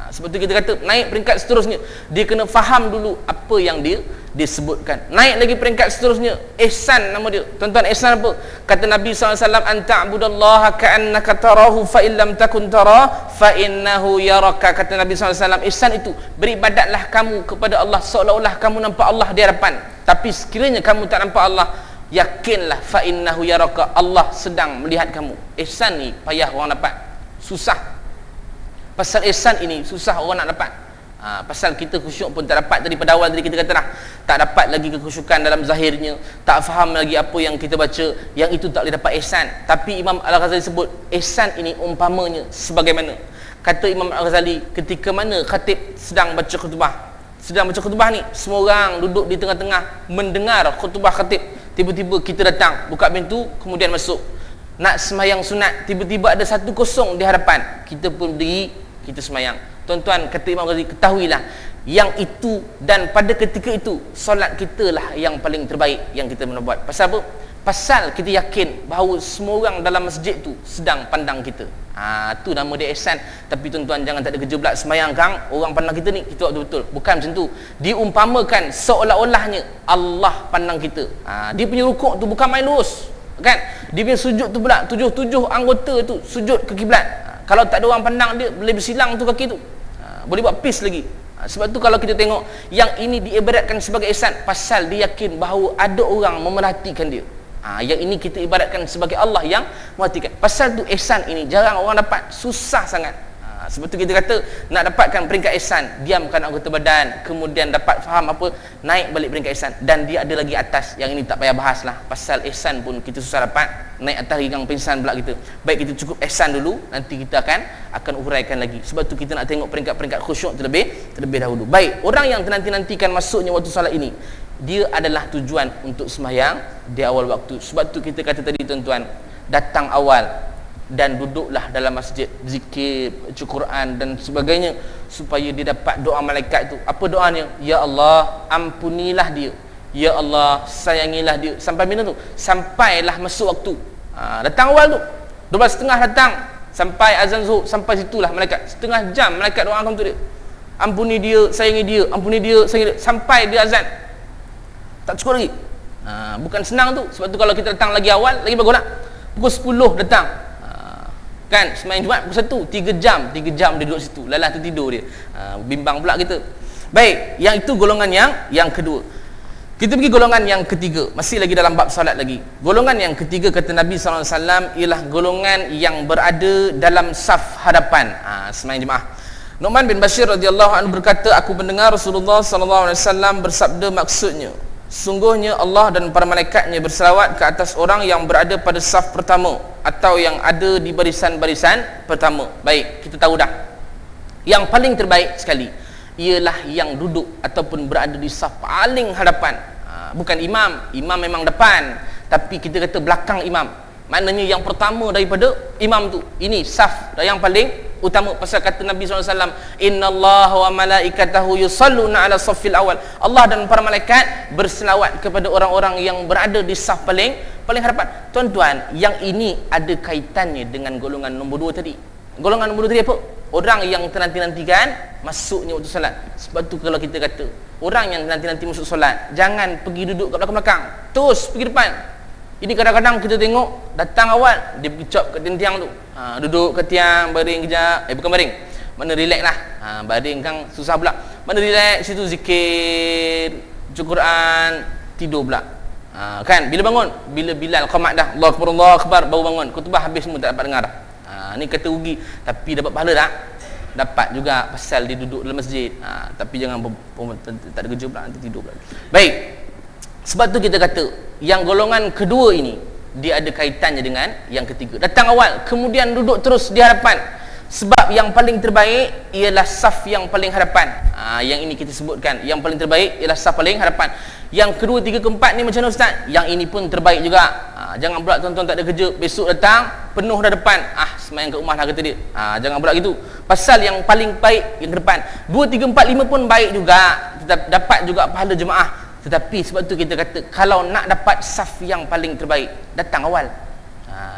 Sebab tu kita kata naik peringkat seterusnya, dia kena faham dulu apa yang dia disebutkan. Naik lagi peringkat seterusnya, ihsan nama dia. Tuan-tuan, ihsan apa? Kata Nabi SAW, anta'budallaha ka'annaka tarahu fa illam takun tara fa innahu yaraka. Kata Nabi SAW, ihsan itu beribadatlah kamu kepada Allah seolah-olah kamu nampak Allah di hadapan, tapi sekiranya kamu tak nampak Allah, yakinlah fa innahu yaraka, Allah sedang melihat kamu. Ihsan ni payah orang dapat, susah. Pasal ihsan ini susah orang nak dapat. Pasal kita khusyuk pun tak dapat. Daripada awal tadi kita kata dah, tak dapat lagi kekhusyukan dalam zahirnya, tak faham lagi apa yang kita baca, yang itu tak boleh dapat ihsan. Tapi Imam Al-Ghazali sebut ihsan ini umpamanya sebagaimana, kata Imam Al-Ghazali, ketika mana khatib sedang baca khutbah ni, semua orang duduk di tengah-tengah mendengar khutbah khatib, tiba-tiba kita datang, buka pintu, kemudian masuk nak semayang sunat, tiba-tiba ada 1-0 di hadapan, kita pun berdiri, kita semayang. Tuan-tuan, kata Imam Ghazali, ketahuilah yang itu, dan pada ketika itu solat kita lah yang paling terbaik yang kita pernah buat. Pasal apa? Pasal kita yakin bahawa semua orang dalam masjid tu sedang pandang kita. Tu nama dia ihsan. Tapi tuan-tuan, jangan tak ada kerja pula semayang kang, orang pandang kita ni, kita buat betul-betul. Bukan macam tu. Diumpamakan seolah-olahnya Allah pandang kita. Dia punya rukuk tu bukan main lurus, kan? Dia punya sujud tu pula, 7 anggota tu sujud ke kiblat. Kalau tak ada orang pandang dia, boleh bersilang tu kaki tu, boleh buat peace lagi. Sebab tu kalau kita tengok yang ini diibaratkan sebagai ihsan, pasal dia yakin bahawa ada orang memerhatikan dia. Yang ini kita ibaratkan sebagai Allah yang mematikan. Pasal tu ihsan ini jarang orang dapat, susah sangat. Sebab tu kita kata nak dapatkan peringkat ihsan, diamkan anggota badan, kemudian dapat faham apa, naik balik peringkat ihsan. Dan dia ada lagi atas, yang ini tak payah bahas lah. Pasal ihsan pun kita susah dapat, naik atas lagi gang pingsan pula kita. Baik, kita cukup ihsan dulu, nanti kita akan uraikan lagi. Sebab tu kita nak tengok peringkat-peringkat khusyuk terlebih dahulu. Baik, orang yang nanti-nantikan masuknya waktu solat ini, dia adalah tujuan untuk sembahyang di awal waktu. Sebab tu kita kata tadi tuan-tuan, datang awal dan duduklah dalam masjid, zikir, baca Quran dan sebagainya, supaya dia dapat doa malaikat tu. Apa doanya? Ya Allah, ampunilah dia, ya Allah, sayangilah dia. Sampai bila tu? Sampailah masuk waktu. Datang awal tu 12.30 datang, sampai azan zuhur, sampai situlah malaikat. Setengah jam malaikat doakan untuk dia, ampuni dia, sayangi dia, ampuni dia, sayangi dia, sampai dia azan. Tak cukup lagi. Bukan senang tu. Sebab tu kalau kita datang lagi awal, lagi bagus nak. Pukul 10 datang, kan, sembahyang Jumaat pukul 1, 3 jam dia duduk situ, lalah tu tidur dia. Bimbang pula kita. Baik, yang itu golongan yang kedua. Kita pergi golongan yang ketiga, masih lagi dalam bab salat lagi. Golongan yang ketiga kata Nabi SAW ialah golongan yang berada dalam saf hadapan sembahyang jemaah. Nu'man bin Bashir radhiyallahu anhu berkata, aku mendengar Rasulullah SAW bersabda, maksudnya sungguhnya Allah dan para malaikatnya berselawat ke atas orang yang berada pada saf pertama atau yang ada di barisan-barisan pertama. Baik, kita tahu dah, yang paling terbaik sekali ialah yang duduk ataupun berada di saf paling hadapan. Bukan imam memang depan, tapi kita kata belakang imam, maknanya yang pertama daripada imam tu. Ini saf yang paling utama. Pasal kata Nabi SAW, innallaha wa malaikatahu yusalluna ala saffil awal. Allah dan para malaikat berselawat kepada orang-orang yang berada di saf paling hadapan. Tuan-tuan, yang ini ada kaitannya dengan golongan nombor 2 tadi. Golongan nombor 2 tadi apa? Orang yang nanti-nantikan masuknya waktu solat. Sebab tu kalau kita kata orang yang nanti masuk solat, jangan pergi duduk kat belakang-belakang, terus pergi depan. Ini kadang-kadang kita tengok datang awal, dia pergi cop kat tiang tu, duduk kat tiang, baring kejap, bukan baring, mana relax lah, baring kan susah pula, mana relax situ, zikir, baca Quran, tidur pula. Kan bila bangun, bila Bilal qamat dah, Allahu Akbar, baru bangun, khutbah habis semua tak dapat dengar dah. Ni kata rugi, tapi dapat pahala tak? Dapat juga, pasal dia duduk dalam masjid. Tapi jangan tak ada kerja pula, nanti tidur pula. Baik, sebab tu kita kata yang golongan kedua ini dia ada kaitannya dengan yang ketiga. Datang awal, kemudian duduk terus di hadapan. Sebab yang paling terbaik ialah saf yang paling hadapan. Yang ini kita sebutkan, yang paling terbaik ialah saf paling hadapan. Yang kedua, tiga, keempat ni macam mana Ustaz? Yang ini pun terbaik juga. Jangan pula tuan-tuan tak ada kerja, besok datang penuh dah depan, semayang kat rumah lah kata dia. Jangan pula gitu. Pasal yang paling baik yang ke depan. 2, 3, 4, 5 pun baik juga, dapat juga pahala jemaah. Tetapi sebab tu kita kata, kalau nak dapat saf yang paling terbaik, datang awal.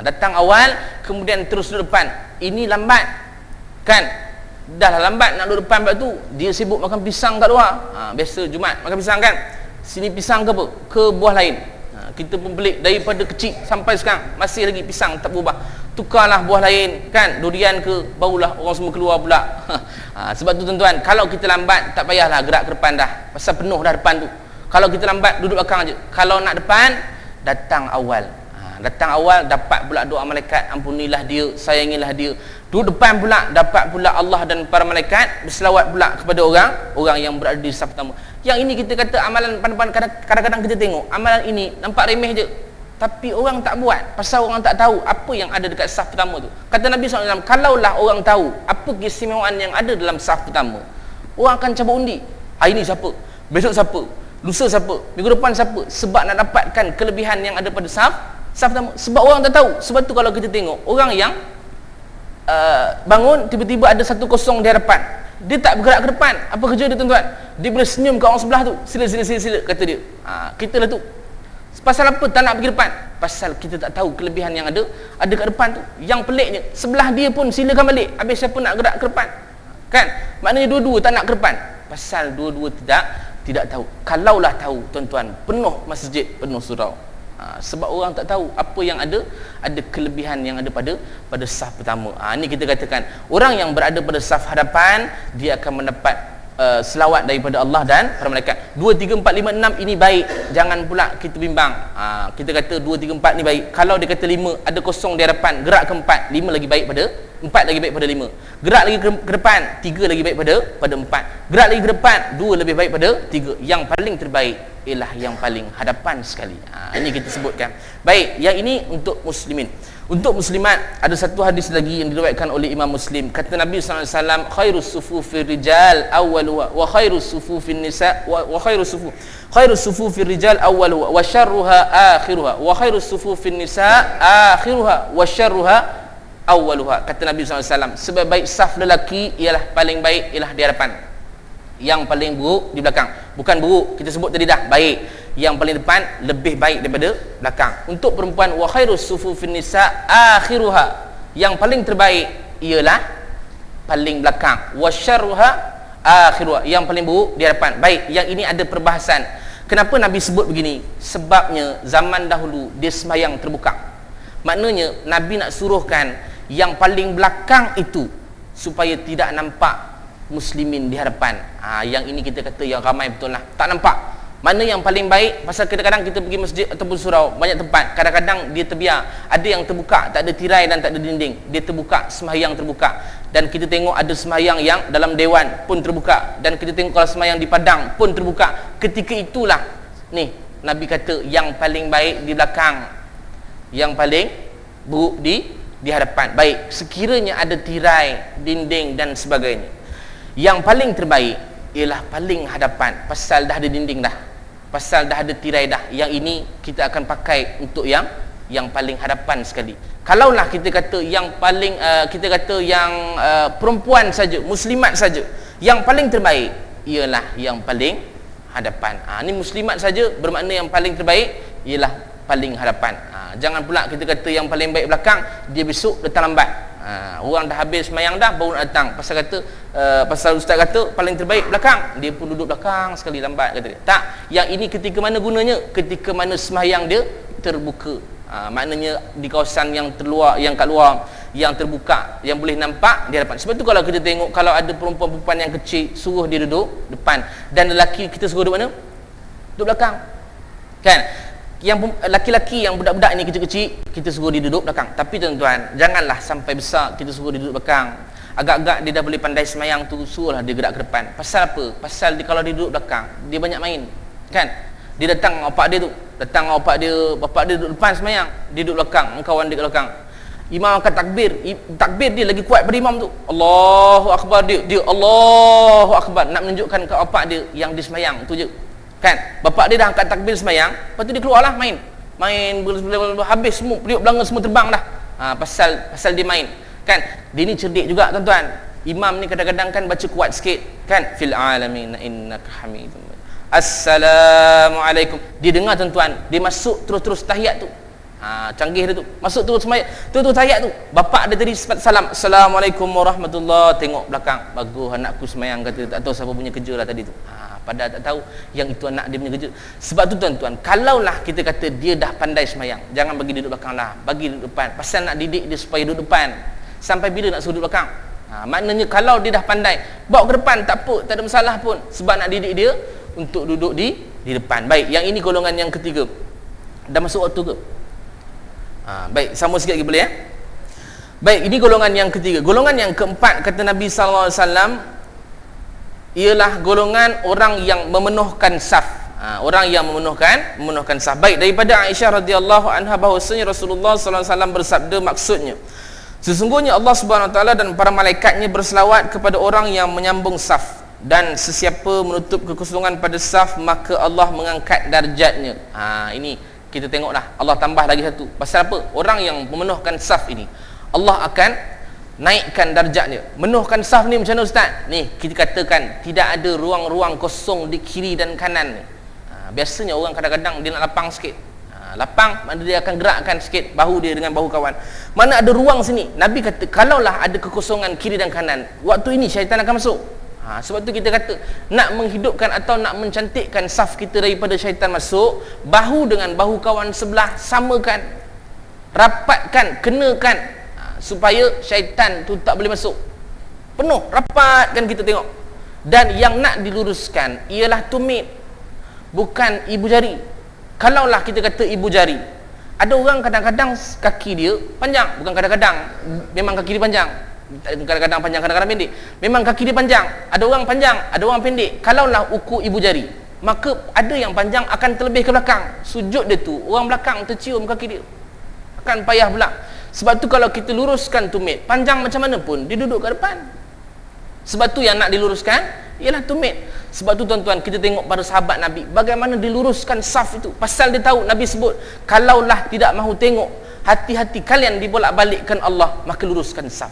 Datang awal, kemudian terus duduk depan. Ini lambat, kan? Dah lah lambat nak duduk depan, sebab tu dia sibuk makan pisang kat luar. Biasa Jumaat makan pisang kan, sini pisang ke apa? Ke buah lain. Kita pun pelik, daripada kecil sampai sekarang masih lagi pisang tak berubah. Tukarlah buah lain, kan? Durian ke, barulah orang semua keluar pula. Sebab tu tuan-tuan, kalau kita lambat, tak payahlah gerak ke depan dah, pasal penuh dah depan tu. Kalau kita lambat, duduk belakang aja. Kalau nak depan, datang awal. Datang awal, dapat pula doa malaikat, ampunilah dia, sayangilah dia. Duduk depan pula, dapat pula Allah dan para malaikat berselawat pula kepada orang yang berada di saf pertama. Yang ini kita kata amalan kadang-kadang kita tengok amalan ini nampak remeh je, tapi orang tak buat pasal orang tak tahu apa yang ada dekat saf pertama tu. Kata Nabi SAW, kalaulah orang tahu apa keistimewaan yang ada dalam saf pertama, orang akan cabut undi. Hari ni siapa, besok siapa, lusa siapa, minggu depan siapa, sebab nak dapatkan kelebihan yang ada pada saf pertama. Sebab orang tak tahu. Sebab tu kalau kita tengok orang yang bangun, tiba-tiba ada 1-0 di hadapan, dia tak bergerak ke depan. Apa kerja dia tuan-tuan? Dia boleh senyum ke orang sebelah tu, sila kata dia. Kita lah tu. Pasal apa tak nak pergi depan? Pasal kita tak tahu kelebihan yang ada kat depan tu. Yang peliknya, sebelah dia pun silakan balik, habis siapa nak gerak ke depan? Kan? Maknanya dua-dua tak nak ke depan. Pasal dua-dua tidak tahu. Kalaulah tahu tuan-tuan, penuh masjid, penuh surau. Sebab orang tak tahu apa yang ada kelebihan yang ada pada saf pertama. Ini kita katakan orang yang berada pada saf hadapan, dia akan mendapat selawat daripada Allah dan para malaikat. 2, 3, 4, 5, 6 ini baik. Jangan pula kita bimbang. Kita kata 2, 3, 4 ni baik. Kalau dia kata 5, ada kosong di hadapan, gerak ke 4, 5 lagi baik pada 4 lagi baik pada 5. Gerak lagi ke depan, 3 lagi baik pada 4. Gerak lagi ke depan, 2 lebih baik pada 3. Yang paling terbaik ialah yang paling hadapan sekali. Ini kita sebutkan. Baik, yang ini untuk muslimin. Untuk muslimat, ada satu hadis lagi yang diriwayatkan oleh Imam Muslim. Kata Nabi SAW, khairus sufufir rijal awwaluha wa khairus sufufin nisa wa khairus sufufir rijal awwaluha wa syarruha akhiruha wa khairus sufufin nisa akhiruha wa syarruha awwaluha. Kata Nabi SAW, sebaik-baik saf lelaki ialah paling baik ialah di hadapan, yang paling buruk di belakang. Bukan buruk, kita sebut tadi dah, baik. Yang paling depan lebih baik daripada belakang. Untuk perempuan, wa khairus sufufin nisa akhiruha, yang paling terbaik ialah paling belakang. Wa syarruha akhiruha, yang paling buruk di hadapan. Baik, yang ini ada perbahasan. Kenapa Nabi sebut begini? Sebabnya zaman dahulu dia sembahyang terbuka. Maknanya Nabi nak suruhkan yang paling belakang itu supaya tidak nampak muslimin di hadapan. Yang ini kita kata yang ramai betul lah, tak nampak. Mana yang paling baik? Pasal kadang-kadang kita pergi masjid ataupun surau, banyak tempat, kadang-kadang dia terbiar, ada yang terbuka, tak ada tirai dan tak ada dinding, dia terbuka, sembahyang terbuka. Dan kita tengok ada sembahyang yang dalam dewan pun terbuka, dan kita tengok kalau sembahyang di padang pun terbuka. Ketika itulah ni Nabi kata yang paling baik di belakang, yang paling buruk di hadapan. Baik, sekiranya ada tirai, dinding dan sebagainya, yang paling terbaik ialah paling hadapan. Pasal dah ada dinding dah, pasal dah ada tirai dah, yang ini kita akan pakai untuk yang paling hadapan sekali. Kalaulah kita kata yang paling kita kata yang perempuan saja, muslimat saja, yang paling terbaik ialah yang paling hadapan. Ni muslimat saja bermakna yang paling terbaik ialah paling hadapan. Jangan pula kita kata yang paling baik belakang, dia besok datang lambat. Orang dah habis semayang dah baru nak datang, pasal kata pasal ustaz kata paling terbaik belakang, dia pun duduk belakang sekali, lambat kata dia. Tak, yang ini ketika mana gunanya? Ketika mana semayang dia terbuka. Maknanya di kawasan yang terluar, yang kat luar, yang terbuka, yang boleh nampak di hadapan. Sebab tu kalau kita tengok, kalau ada perempuan-perempuan yang kecil, suruh dia duduk depan, dan lelaki kita suruh duduk mana? Duduk belakang, kan? Yang laki-laki yang budak-budak ni kecil-kecil, kita suruh dia duduk belakang. Tapi tuan-tuan, janganlah sampai besar kita suruh dia duduk belakang. Agak-agak dia dah boleh pandai semayang tu, suruhlah dia gerak ke depan. Pasal apa? Pasal dia, kalau dia duduk belakang, dia banyak main, kan? Dia datang dengan opak dia tu, datang dengan opak dia, bapak dia duduk depan semayang, dia duduk belakang, kawan dia kat belakang. Imam akan takbir, takbir dia lagi kuat pada imam tu. Allahu Akbar, dia Allahu Akbar, nak menunjukkan ke opak dia yang dia semayang tu je, kan? Bapak dia dah angkat takbir semayang, lepas tu dia keluarlah main, habis semua periuk belanga semua terbang dah. Pasal dia main, kan? Dia ni cerdik juga tuan-tuan. Imam ni kadang-kadang kan baca kuat sikit, kan? Fil alamin innaka hamidum, Assalamualaikum. Dia dengar tuan-tuan, dia masuk terus-terus tahiyat tu. Canggih dia tu, masuk terus semayang, terus tahiyat tu. Bapak dia tadi salam, Assalamualaikum warahmatullahi, tengok belakang, bagus anakku semayang, kata tak tahu siapa punya kerja lah tadi tu. Padahal tak tahu yang itu anak dia punya kerja. Sebab tu tuan-tuan, kalaulah kita kata dia dah pandai semayang, jangan bagi dia duduk belakang lah, bagi duduk depan. Pasal nak didik dia supaya duduk depan. Sampai bila nak suruh duduk belakang? Maknanya kalau dia dah pandai, bawa ke depan tak apa, tak ada masalah pun, sebab nak didik dia untuk duduk di depan. Baik, yang ini golongan yang ketiga. Dah masuk waktu ke? Baik, sama sikit lagi boleh ya? Baik, ini golongan yang ketiga. Golongan yang keempat, kata Nabi SAW, ialah golongan orang yang memenuhkan saf. Orang yang memenuhkan saf. Baik, daripada Aisyah radhiyallahu anha bahwasanya Rasulullah SAW bersabda, maksudnya sesungguhnya Allah Subhanahu Wa Taala dan para malaikatnya berselawat kepada orang yang menyambung saf, dan sesiapa menutup kekosongan pada saf, maka Allah mengangkat darjatnya. Ini kita tengoklah, Allah tambah lagi satu. Pasal apa? Orang yang memenuhkan saf ini, Allah akan naikkan darjatnya. Memenuhkan saf ni macam mana ustaz? Ni kita katakan tidak ada ruang-ruang kosong di kiri dan kanan ni. Biasanya orang kadang-kadang dia nak lapang sikit. Lapang, mana dia akan gerakkan sikit bahu dia dengan bahu kawan. Mana ada ruang sini, Nabi kata kalaulah ada kekosongan kiri dan kanan, waktu ini syaitan akan masuk. Sebab tu kita kata, nak menghidupkan atau nak mencantikkan saf kita daripada syaitan masuk, bahu dengan bahu kawan sebelah samakan, rapatkan, kenakan, supaya syaitan tu tak boleh masuk. Penuh, rapatkan, kita tengok. Dan yang nak diluruskan ialah tumit, bukan ibu jari. Kalaulah kita kata ibu jari, ada orang kadang-kadang kaki dia panjang, bukan kadang-kadang, memang kaki dia panjang, kadang-kadang panjang, kadang-kadang pendek, memang kaki dia panjang. Ada orang panjang, ada orang pendek. Kalaulah ukur ibu jari, maka ada yang panjang akan terlebih ke belakang. Sujud dia tu, orang belakang tercium kaki dia, akan payah pula. Sebab tu kalau kita luruskan tumit, panjang macam mana pun dia duduk ke depan. Sebab tu yang nak diluruskan ialah tumit. Sebab tu tuan-tuan, kita tengok para sahabat Nabi bagaimana diluruskan saf itu. Pasal dia tahu, Nabi sebut, kalaulah tidak mahu tengok hati-hati kalian dibolak-balikkan Allah, maka luruskan saf.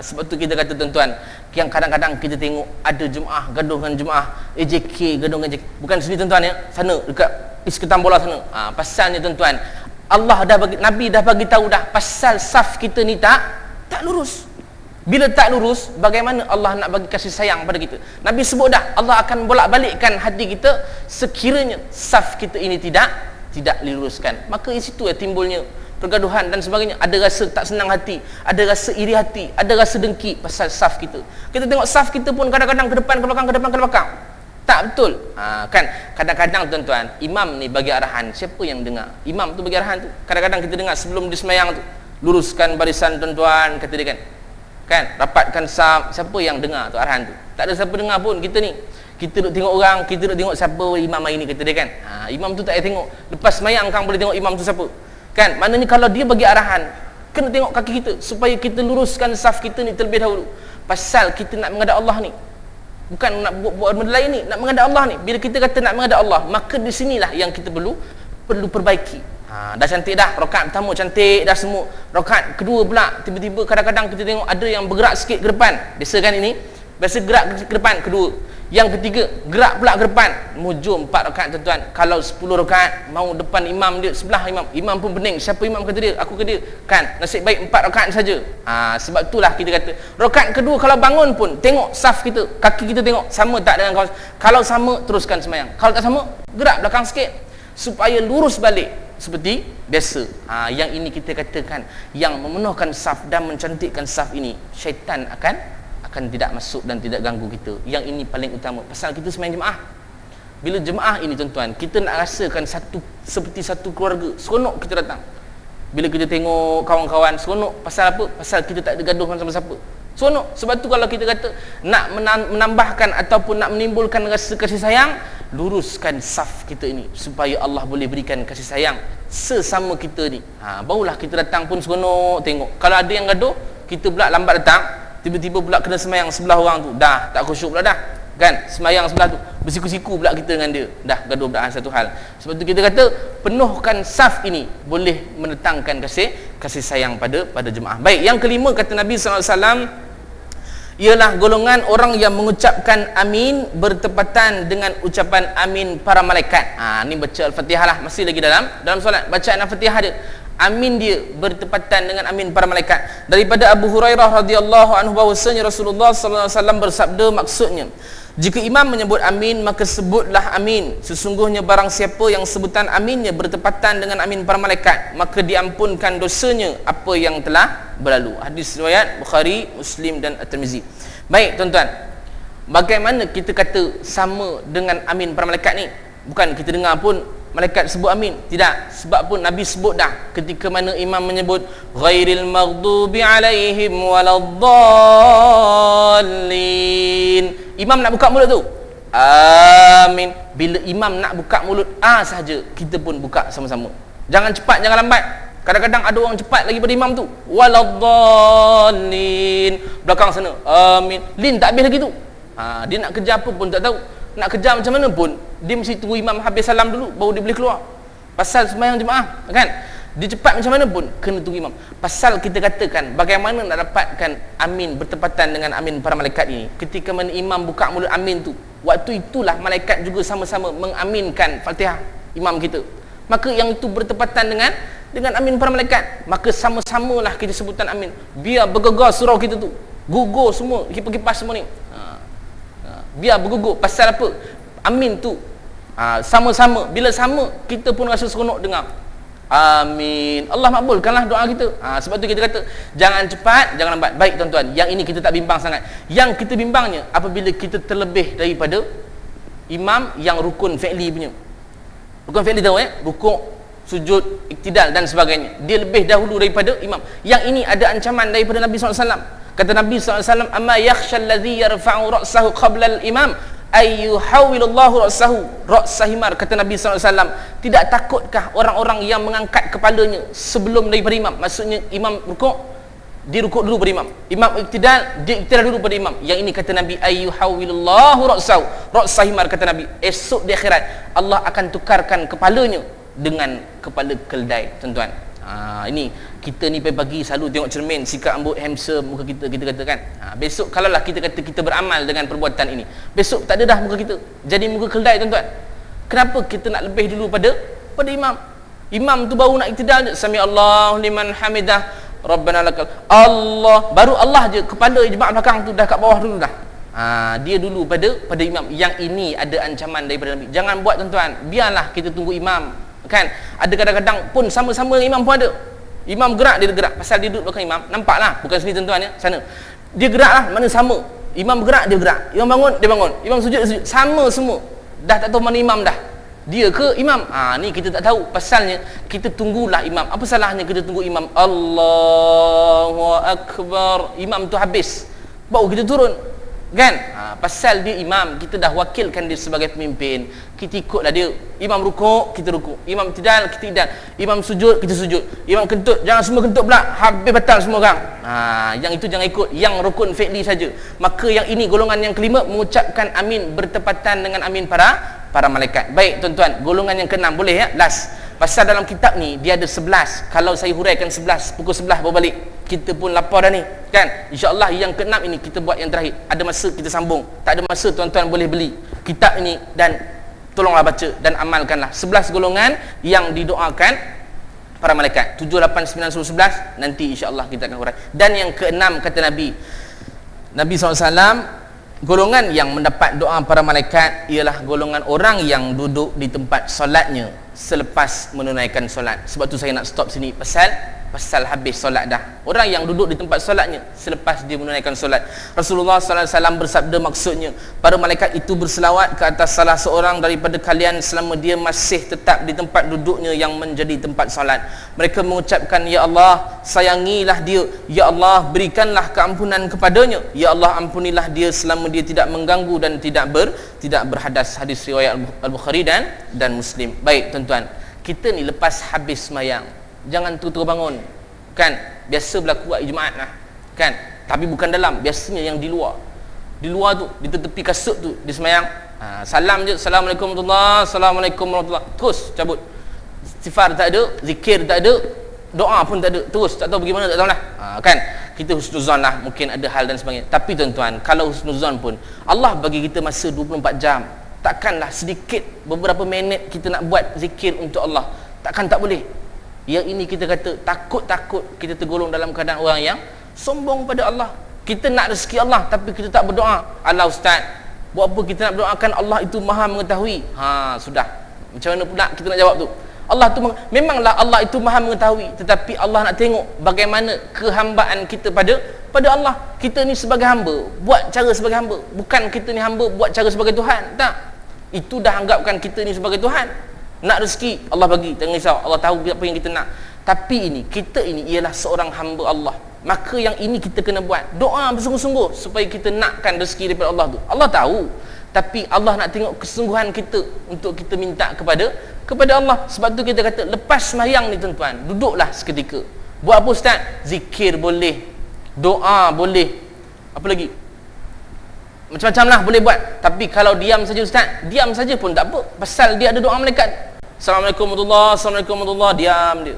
Sebab tu kita kata tuan-tuan, yang kadang-kadang kita tengok ada jemaah gaduh dengan jemaah AJK, gaduh dengan AJK. Bukan sini tuan-tuan ya, sana dekat Isketan Bola sana. Pasalnya tuan-tuan, Allah dah bagi, Nabi dah bagi tahu dah, pasal saf kita ni tak lurus. Bila tak lurus, bagaimana Allah nak bagi kasih sayang pada kita? Nabi sebut dah, Allah akan bolak-balikkan hati kita sekiranya saf kita ini tidak diluruskan. Maka di situ timbulnya pergaduhan dan sebagainya. Ada rasa tak senang hati, ada rasa iri hati, ada rasa dengki pasal saf kita. Kita tengok saf kita pun kadang-kadang ke depan, ke belakang, ke depan, ke belakang. Tak betul. Kan kadang-kadang tuan-tuan, imam ni bagi arahan, siapa yang dengar? Imam tu bagi arahan tu. Kadang-kadang kita dengar sebelum disemayang tu, luruskan barisan tuan-tuan, kata dia kan, rapatkan saf. Siapa yang dengar tu arahan tu? Tak ada siapa dengar pun. Kita ni, kita duk tengok orang, kita duk tengok siapa imam hari ni, kata dia kan. Imam tu tak payah tengok, lepas semayang kang boleh tengok imam tu siapa. Kan, maknanya kalau dia bagi arahan, kena tengok kaki kita supaya kita luruskan saf kita ni terlebih dahulu. Pasal kita nak menghadap Allah ni, bukan nak buat benda lain ni, nak menghadap Allah ni. Bila kita kata nak menghadap Allah, maka di sinilah yang kita perlu perbaiki. Dah cantik dah, rakaat pertama cantik dah semua. Rakaat kedua pula tiba-tiba kadang-kadang kita tengok ada yang bergerak sikit ke depan. Biasa kan ini, biasa gerak ke depan kedua. Yang ketiga gerak pula ke depan. Mujur 4 rakaat tuan-tuan. Kalau 10 rakaat mau depan imam dia, sebelah imam pun pening. Siapa imam kata dia? Aku ke dia. Kan nasib baik 4 rakaat saja. Sebab itulah kita kata rakaat kedua kalau bangun pun tengok saf kita, kaki kita tengok sama tak dengan kawan. Kalau sama, teruskan sembahyang. Kalau tak sama, gerak belakang sikit supaya lurus balik seperti biasa. Yang ini kita katakan, yang memenuhkan saf dan mencantikkan saf ini, syaitan akan tidak masuk dan tidak ganggu kita. Yang ini paling utama. Pasal kita sembahyang jemaah. Bila jemaah ini tuan-tuan, kita nak rasakan seperti satu keluarga. Seronok kita datang. Bila kita tengok kawan-kawan, seronok. Pasal apa? Pasal kita tak ada gaduh dengan siapa-siapa. Seronok. Sebab tu kalau kita kata nak menambahkan ataupun nak menimbulkan rasa kasih sayang, luruskan saf kita ini supaya Allah boleh berikan kasih sayang sesama kita ni. Barulah kita datang pun seronok tengok. Kalau ada yang gaduh, kita pula lambat datang, tiba-tiba pula kena semayang sebelah orang tu, dah tak khusyuk pula dah. Kan, semayang sebelah tu, bersiku-siku pula kita dengan dia, dah gaduh pula satu hal. Sebab tu kita kata penuhkan saf ini boleh mendatangkan kasih sayang pada jemaah. Baik, yang kelima kata Nabi SAW, ialah golongan orang yang mengucapkan amin bertepatan dengan ucapan amin para malaikat. Ni baca Al-Fatihah lah, masih lagi dalam solat, bacaan Al-Fatihah dia, amin dia bertepatan dengan amin para malaikat. Daripada Abu Hurairah radhiyallahu anhu bahwasanya Rasulullah sallallahu alaihi wasallam bersabda, maksudnya, jika imam menyebut amin, maka sebutlah amin. Sesungguhnya barang siapa yang sebutan aminnya bertepatan dengan amin para malaikat, maka diampunkan dosanya apa yang telah berlalu. Hadis riwayat Bukhari, Muslim dan At-Tirmizi. Baik tuan-tuan, bagaimana kita kata sama dengan amin para malaikat ni? Bukan kita dengar pun malaikat sebut amin, tidak. Sebab pun Nabi sebut dah ketika mana imam menyebut ghairil maghdubi alaihim waladdallin, imam nak buka mulut tu amin. Bila imam nak buka mulut sahaja, kita pun buka sama-sama. Jangan cepat, jangan lambat. Kadang-kadang ada orang cepat lagi pada imam tu, waladdallin, belakang sana amin, lin tak habis lagi tu. Dia nak kerja apa pun tak tahu, nak kejar macam mana pun dia mesti tunggu imam habis salam dulu baru dia boleh keluar. Pasal sembahyang jemaah kan, dia cepat macam mana pun kena tunggu imam. Pasal kita katakan bagaimana nak dapatkan amin bertepatan dengan amin para malaikat ini, ketika mana imam buka mulut amin tu, waktu itulah malaikat juga sama-sama mengaminkan Fatihah imam kita. Maka yang itu bertepatan dengan amin para malaikat, maka sama-samalah kita sebutan amin, biar bergegar surau kita tu, gugur semua kipas-kipas semua ni, biar bergugur. Pasal apa? Amin tu sama-sama. Bila sama, kita pun rasa seronok dengar. Amin. Allah makbulkanlah doa kita. Sebab tu kita kata jangan cepat, jangan lambat. Baik tuan-tuan, yang ini kita tak bimbang sangat. Yang kita bimbangnya apabila kita terlebih daripada imam yang rukun fi'li punya. Rukun fi'li tahu rukuk, sujud, iktidal dan sebagainya. Dia lebih dahulu daripada imam. Yang ini ada ancaman daripada Nabi SAW. Kata Nabi SAW, amma yakhshal ladzi yarfa'u ra'sahu qabla al-imam ayyuhawilullahu ra'sah himar. Kata Nabi SAW, tidak takutkah orang-orang yang mengangkat kepalanya sebelum daripada imam? Maksudnya imam rukuk, dia rukuk dulu pada imam. Imam iktidal, dia iktidal dulu pada imam. Yang ini kata Nabi, ayyuhawilullahu ra'sah himar. Kata Nabi, esok di akhirat Allah akan tukarkan kepalanya dengan kepala keldai. Tuan-tuan, ini kita ni pagi-pagi selalu tengok cermin, sikat rambut, hamster muka kita, kita katakan besok kalaulah kita kata kita beramal dengan perbuatan ini, besok tak ada dah muka kita jadi muka keldai. Tuan-tuan, kenapa kita nak lebih dulu pada imam? Imam tu baru nak iktidal je, sami Allahu liman hamidah, rabbana lakal, Allah, baru Allah je, kepala jemaah belakang tu dah kat bawah dulu dah. Dia dulu pada imam. Yang ini ada ancaman daripada Nabi. Jangan buat tuan-tuan, biarlah kita tunggu imam. Kan ada kadang-kadang pun sama-sama imam pun ada. Imam gerak, dia gerak pasal dia duduk belakang imam, nampaklah, bukan sini tuan-tuan ya, sana dia geraklah, mana sama. Imam bergerak, dia bergerak. Imam bangun, dia bangun. Imam sujud, dia sujud. Sama semua. Dah tak tahu mana imam dah, dia ke imam. Ni kita tak tahu. Pasalnya kita tunggulah imam. Apa salahnya kita tunggu imam? Allahu Akbar, imam tu habis baru kita turun, kan? Pasal dia imam, kita dah wakilkan dia sebagai pemimpin, kita ikutlah dia. Imam rukuk, kita rukuk. Imam tidal, kita tidal. Imam sujud, kita sujud. Imam kentut, jangan semua kentut pula, habis batal semua orang. Yang itu jangan ikut, yang rukun fi'li saja. Maka yang ini golongan yang kelima, mengucapkan amin bertepatan dengan amin para malaikat. Baik tuan-tuan, golongan yang keenam, boleh ya, last. Pasal dalam kitab ni dia ada 11. Kalau saya huraikan 11, pukul 11 baru balik. Kita pun lapar dah ni, kan? InsyaAllah yang keenam ini kita buat yang terakhir. Ada masa kita sambung. Tak ada masa tuan-tuan boleh beli kitab ini dan tolonglah baca dan amalkanlah. 11 golongan yang didoakan para malaikat. 7, 8, 9, 10, 11. Nanti insyaAllah kita akan hurai. Dan yang keenam kata Nabi SAW, golongan yang mendapat doa para malaikat ialah golongan orang yang duduk di tempat solatnya selepas menunaikan solat. Sebab tu saya nak stop sini, pasal habis solat dah. Orang yang duduk di tempat solatnya selepas dia menunaikan solat. Rasulullah SAW bersabda, maksudnya para malaikat itu berselawat ke atas salah seorang daripada kalian selama dia masih tetap di tempat duduknya yang menjadi tempat solat. Mereka mengucapkan, ya Allah, sayangilah dia. Ya Allah, berikanlah keampunan kepadanya. Ya Allah, ampunilah dia selama dia tidak mengganggu dan tidak berhadas. Hadis riwayat Al-Bukhari dan Muslim. Baik tuan-tuan, kita ni lepas habis semayang, jangan terus bangun, kan? Biasa berlaku Jumaat lah, kan? Tapi bukan dalam, biasanya yang di luar tu, di tepi kasut tu, dia semayang, salam je, Assalamualaikum warahmatullahi, Assalamualaikum warahmatullahi, terus cabut. Istighfar tak ada, zikir tak ada, doa pun tak ada, terus tak tahu bagaimana, tak tahu lah. Kan? Kita husnuzan lah, mungkin ada hal dan sebagainya. Tapi tuan-tuan, kalau husnuzan pun Allah bagi kita masa 24 jam. Takkanlah sedikit beberapa minit kita nak buat zikir untuk Allah, takkan tak boleh. Yang ini kita kata takut-takut kita tergolong dalam keadaan orang yang sombong pada Allah. Kita nak rezeki Allah tapi kita tak berdoa. Alah ustaz, buat apa kita nak berdoakan? Allah itu Maha mengetahui. Sudah. Macam mana pula kita nak jawab tu? Allah tu memanglah Allah itu Maha mengetahui, tetapi Allah nak tengok bagaimana kehambaan kita pada Allah. Kita ni sebagai hamba buat cara sebagai hamba, bukan kita ni hamba buat cara sebagai Tuhan. Tak. Itu dah anggapkan kita ni sebagai Tuhan. Nak rezeki, Allah bagi, jangan risau, Allah tahu apa yang kita nak. Tapi ini, kita ini ialah seorang hamba Allah. Maka yang ini kita kena buat doa bersungguh-sungguh supaya kita nakkan rezeki daripada Allah tu. Allah tahu, tapi Allah nak tengok kesungguhan kita untuk kita minta kepada Allah. Sebab tu kita kata lepas sembahyang ni tuan-tuan, duduklah seketika. Buat apa ustaz? Zikir boleh, doa boleh, apa lagi? Macam-macam lah boleh buat. Tapi kalau diam saja ustaz, diam saja pun tak apa, pasal dia ada doa malaikat. Assalamualaikum warahmatullahi, Assalamualaikum warahmatullahi, diam dia.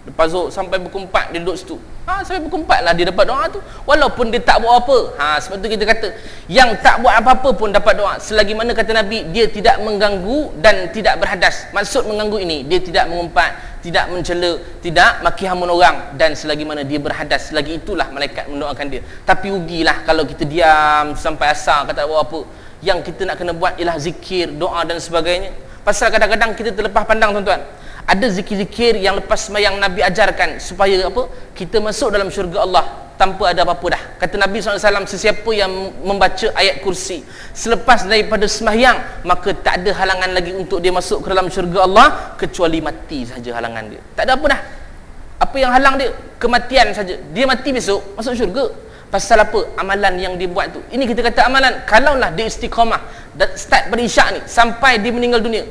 Lepas tu sampai pukul 4 dia duduk situ. Sampai pukul 4 lah dia dapat doa tu, walaupun dia tak buat apa. Sebab tu kita kata yang tak buat apa-apa pun dapat doa, selagi mana kata Nabi, dia tidak mengganggu dan tidak berhadas. Maksud mengganggu ini, dia tidak mengumpat, tidak mencela, tidak maki hamun orang, dan selagi mana dia berhadas, selagi itulah malaikat mendoakan dia. Tapi rugilah kalau kita diam sampai asar kata tak buat apa. Yang kita nak kena buat ialah zikir, doa dan sebagainya. Pasal kadang-kadang kita terlepas pandang tuan-tuan, Ada zikir-zikir yang lepas sembahyang Nabi ajarkan supaya apa? Kita masuk dalam syurga Allah tanpa ada apa-apa dah. Kata Nabi SAW, sesiapa yang membaca ayat kursi selepas daripada sembahyang, maka tak ada halangan lagi untuk dia masuk ke dalam syurga Allah kecuali mati saja halangan dia. Tak ada apa dah. Apa yang halang dia? Kematian saja. Dia mati besok masuk syurga. Pasal apa? Amalan yang dia buat tu. Ini kita kata amalan. Kalaulah dia istiqamah dan start pada isyak ni sampai dia meninggal dunia,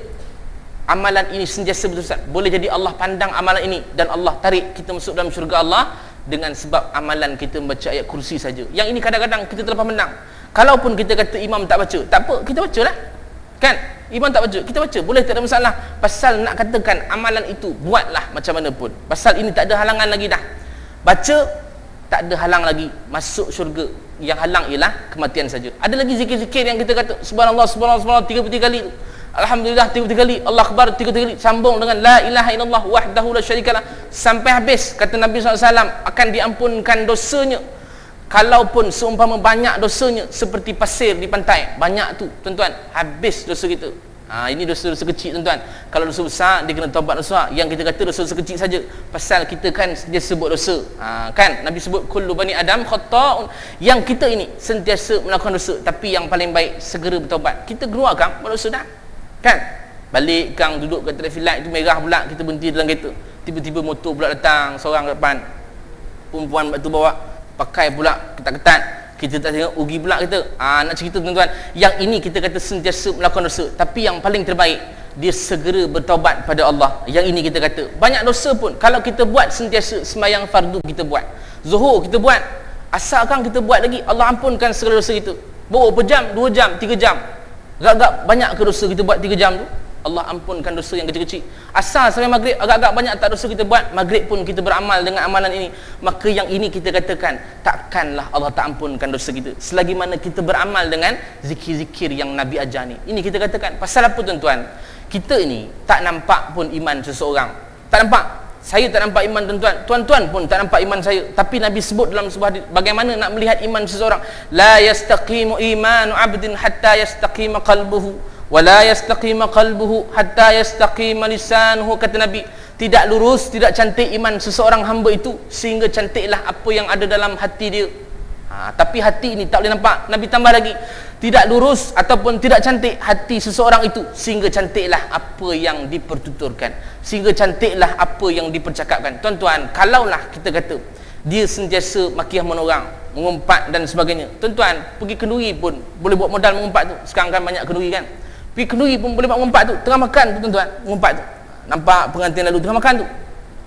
amalan ini sentiasa betul-betul, boleh jadi Allah pandang amalan ini dan Allah tarik kita masuk dalam syurga Allah dengan sebab amalan kita membaca ayat kursi saja. Yang ini kadang-kadang kita terlepas menang. Kalaupun kita kata imam tak baca, tak apa, kita bacalah. Kan? Imam tak baca, kita baca. Boleh, tak ada masalah. Pasal nak katakan amalan itu buatlah macam mana pun. Pasal ini tak ada halangan lagi dah. Baca tak ada halang lagi masuk syurga. Yang halang ialah kematian saja. Ada lagi zikir-zikir yang kita kata subhanallah subhanallah subhanallah 33 kali, alhamdulillah 33 kali, Allah akbar 33 kali, sambung dengan la ilaha illallah wahdahu la syarikalah sampai habis. Kata Nabi SAW akan diampunkan dosanya. Kalaupun seumpama banyak dosanya seperti pasir di pantai, banyak tu tuan-tuan, habis dosa kita. Ini dosa-dosa kecil tuan-tuan. Kalau dosa besar dia kena taubat dosa. Yang kita kata dosa-dosa kecil saja. Pasal kita kan dia sebut dosa. Kan Nabi sebut kullu bani adam khata'un. Yang kita ini sentiasa melakukan dosa, tapi yang paling baik segera bertaubat. Kita keluar kang buat dosa dah. Kan? Balik kang duduk kat traffic light tu merah pula, kita berhenti dalam kereta. Tiba-tiba motor pula datang seorang kat depan. Perempuan tu bawa pakai pula ketat-ketat. Kita tak tengok, rugi pula kita. Nak cerita tuan-tuan, yang ini kita kata sentiasa melakukan dosa, tapi yang paling terbaik dia segera bertaubat pada Allah. Yang ini kita kata banyak dosa pun kalau kita buat sentiasa sembahyang fardu, kita buat zuhur, kita buat asalkan kita buat lagi, Allah ampunkan segala dosa kita. Berapa jam? 2 jam, 3 jam, agak-agak banyak ke dosa kita buat 3 jam tu? Allah ampunkan dosa yang kecil-kecil. Asal sampai maghrib agak-agak banyak tak dosa kita buat, maghrib pun kita beramal dengan amalan ini, maka yang ini kita katakan takkanlah Allah tak ampunkan dosa kita selagi mana kita beramal dengan zikir-zikir yang Nabi ajar ni. Ini kita katakan. Pasal apa tuan-tuan? Kita ini tak nampak pun iman seseorang. Tak nampak. Saya tak nampak iman tuan-tuan. Tuan-tuan pun tak nampak iman saya. Tapi Nabi sebut dalam sebuah hadis, bagaimana nak melihat iman seseorang? La yastaqimu imanu abdin hatta yastaqima qalbuhu wa la yastaqima qalbuhu hatta yastaqima lisanuhu. Kata Nabi, tidak lurus, tidak cantik iman seseorang hamba itu sehingga cantiklah apa yang ada dalam hati dia. Tapi hati ini tak boleh nampak. Nabi tambah lagi, tidak lurus ataupun tidak cantik hati seseorang itu sehingga cantiklah apa yang dipertuturkan, sehingga cantiklah apa yang dipercakapkan. Tuan-tuan, kalaulah kita kata dia sentiasa makiah orang, mengumpat dan sebagainya, tuan-tuan pergi kenduri pun boleh buat modal mengumpat tu. Sekarang kan banyak kenduri kan, pergi kenduri pun boleh buat mengumpat tu. Tengah makan tu tuan-tuan, mengumpat tu. Nampak pengantin lalu tengah makan tu,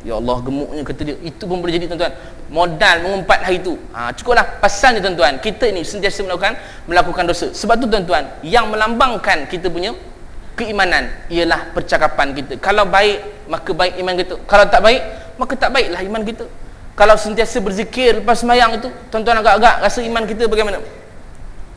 ya Allah gemuknya kata dia. Itu pun boleh jadi tuan-tuan modal mengumpat hari tu. Cukuplah. Pasalnya tuan-tuan, kita ini sentiasa melakukan dosa. Sebab tu tuan-tuan, yang melambangkan kita punya keimanan ialah percakapan kita. Kalau baik, maka baik iman kita. Kalau tak baik, maka tak baiklah iman kita. Kalau sentiasa berzikir lepas sembahyang itu, tuan-tuan agak-agak rasa iman kita bagaimana?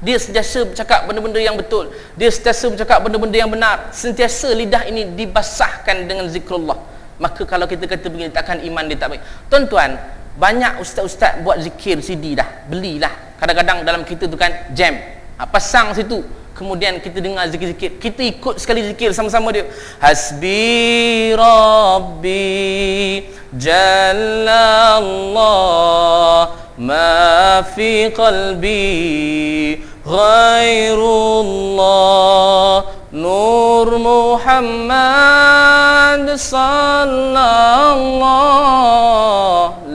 Dia sentiasa bercakap benda-benda yang betul, dia sentiasa bercakap benda-benda yang benar, sentiasa lidah ini dibasahkan dengan zikrullah. Maka kalau kita kata begini, takkan iman dia tak baik. Tuan-tuan, banyak ustaz-ustaz buat zikir CD dah, belilah. Kadang-kadang dalam kita tu kan jam, pasang situ, kemudian kita dengar zikir-zikir, kita ikut sekali zikir sama-sama dia. Hasbi Rabbi Jallallah ma fi qalbi ghairullah Nur Muhammad sallallahu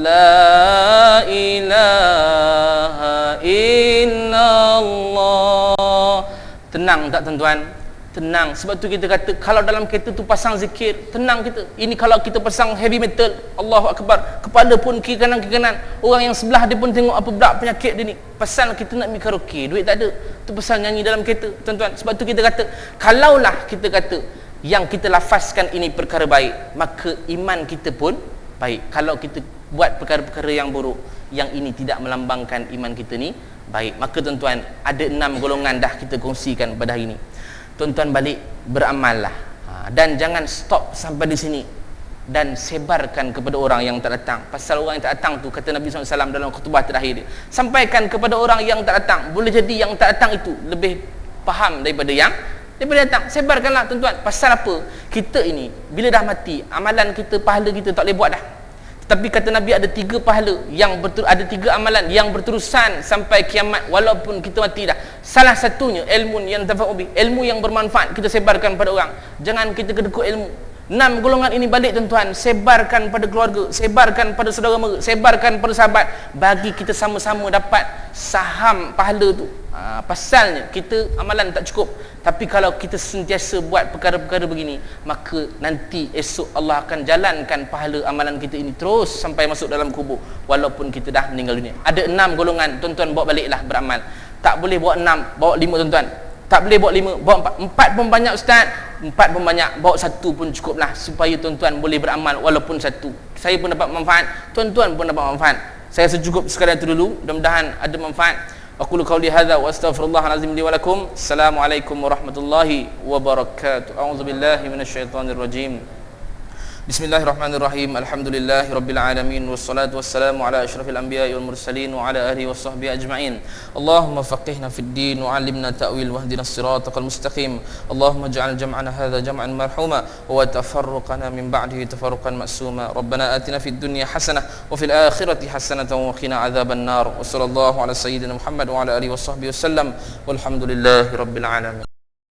la ilaha illallah. Tenang tak tuan-tuan? Tenang. Sebab tu kita kata kalau dalam kereta tu pasang zikir, tenang kita. Ini kalau kita pasang heavy metal, Allahu Akbar, kepala pun kiri kanan, orang yang sebelah dia pun tengok apa budak penyakit dia ni. Pasal kita nak pergi karaoke, duit tak ada, tu pasal nyanyi dalam kereta tuan-tuan. Sebab tu kita kata, kalaulah kita kata yang kita lafazkan ini perkara baik, maka iman kita pun baik. Kalau kita buat perkara-perkara yang buruk, yang ini tidak melambangkan iman kita ni baik. Maka tuan-tuan, ada 6 golongan dah kita kongsikan pada hari ini. Tuan-tuan balik beramallah, dan jangan stop sampai di sini, dan sebarkan kepada orang yang tak datang. Pasal orang yang tak datang tu, kata Nabi SAW dalam khutbah terakhir dia, sampaikan kepada orang yang tak datang. Boleh jadi yang tak datang itu lebih faham daripada yang Daripada datang, sebarkanlah tuan-tuan. Pasal apa? Kita ini bila dah mati, amalan kita, pahala kita tak boleh buat dah. Tapi kata Nabi ada 3 pahala yang ada 3 amalan yang berterusan sampai kiamat walaupun kita mati dah. Salah satunya ilmu yang tafa'ubi, ilmu yang bermanfaat kita sebarkan pada orang. Jangan kita kedekut ilmu. 6 golongan ini balik tuan-tuan, sebarkan pada keluarga, sebarkan pada saudara mara, sebarkan pada sahabat, bagi kita sama-sama dapat saham pahala tu. Pasalnya kita amalan tak cukup, tapi kalau kita sentiasa buat perkara-perkara begini, maka nanti esok Allah akan jalankan pahala amalan kita ini terus sampai masuk dalam kubur walaupun kita dah meninggal dunia. Ada 6 golongan, tuan-tuan bawa baliklah beramal. Tak boleh bawa 6, bawa 5 tuan-tuan. Tak boleh bawa 5, bawa 4. 4 pun banyak ustaz. 4 pun banyak, bawa 1 pun cukuplah supaya tuan-tuan boleh beramal walaupun 1. Saya pun dapat manfaat, tuan-tuan pun dapat manfaat. Saya secukup sekadar itu dulu, mudah-mudahan ada manfaat. Aqulu qawli hadza wa astaghfirullahal azim li wa lakum. Assalamualaikum warahmatullahi wabarakatuh. A'udzubillahi minasyaitonir rajim. Bismillahirrahmanirrahim. Alhamdulillahi rabbil alamin wassalatu wassalamu ala asyrafil anbiya'i wal mursalin wa ala alihi washabbihi ajma'in. Allahumma faqihna fid din wa 'allimna ta'wil wahdinas siratal mustaqim. Allahumma ij'al jam'ana hadza jam'an marhuma wa tafarruqana min ba'dihi tafarruqan ma'suma. Rabbana atina fid dunya hasanah wa fil akhirati hasanatan wa qina adzaban nar. Wa sallallahu ala sayyidina Muhammad wa ala alihi washabbihi wasallam. Walhamdulillahi rabbil alamin.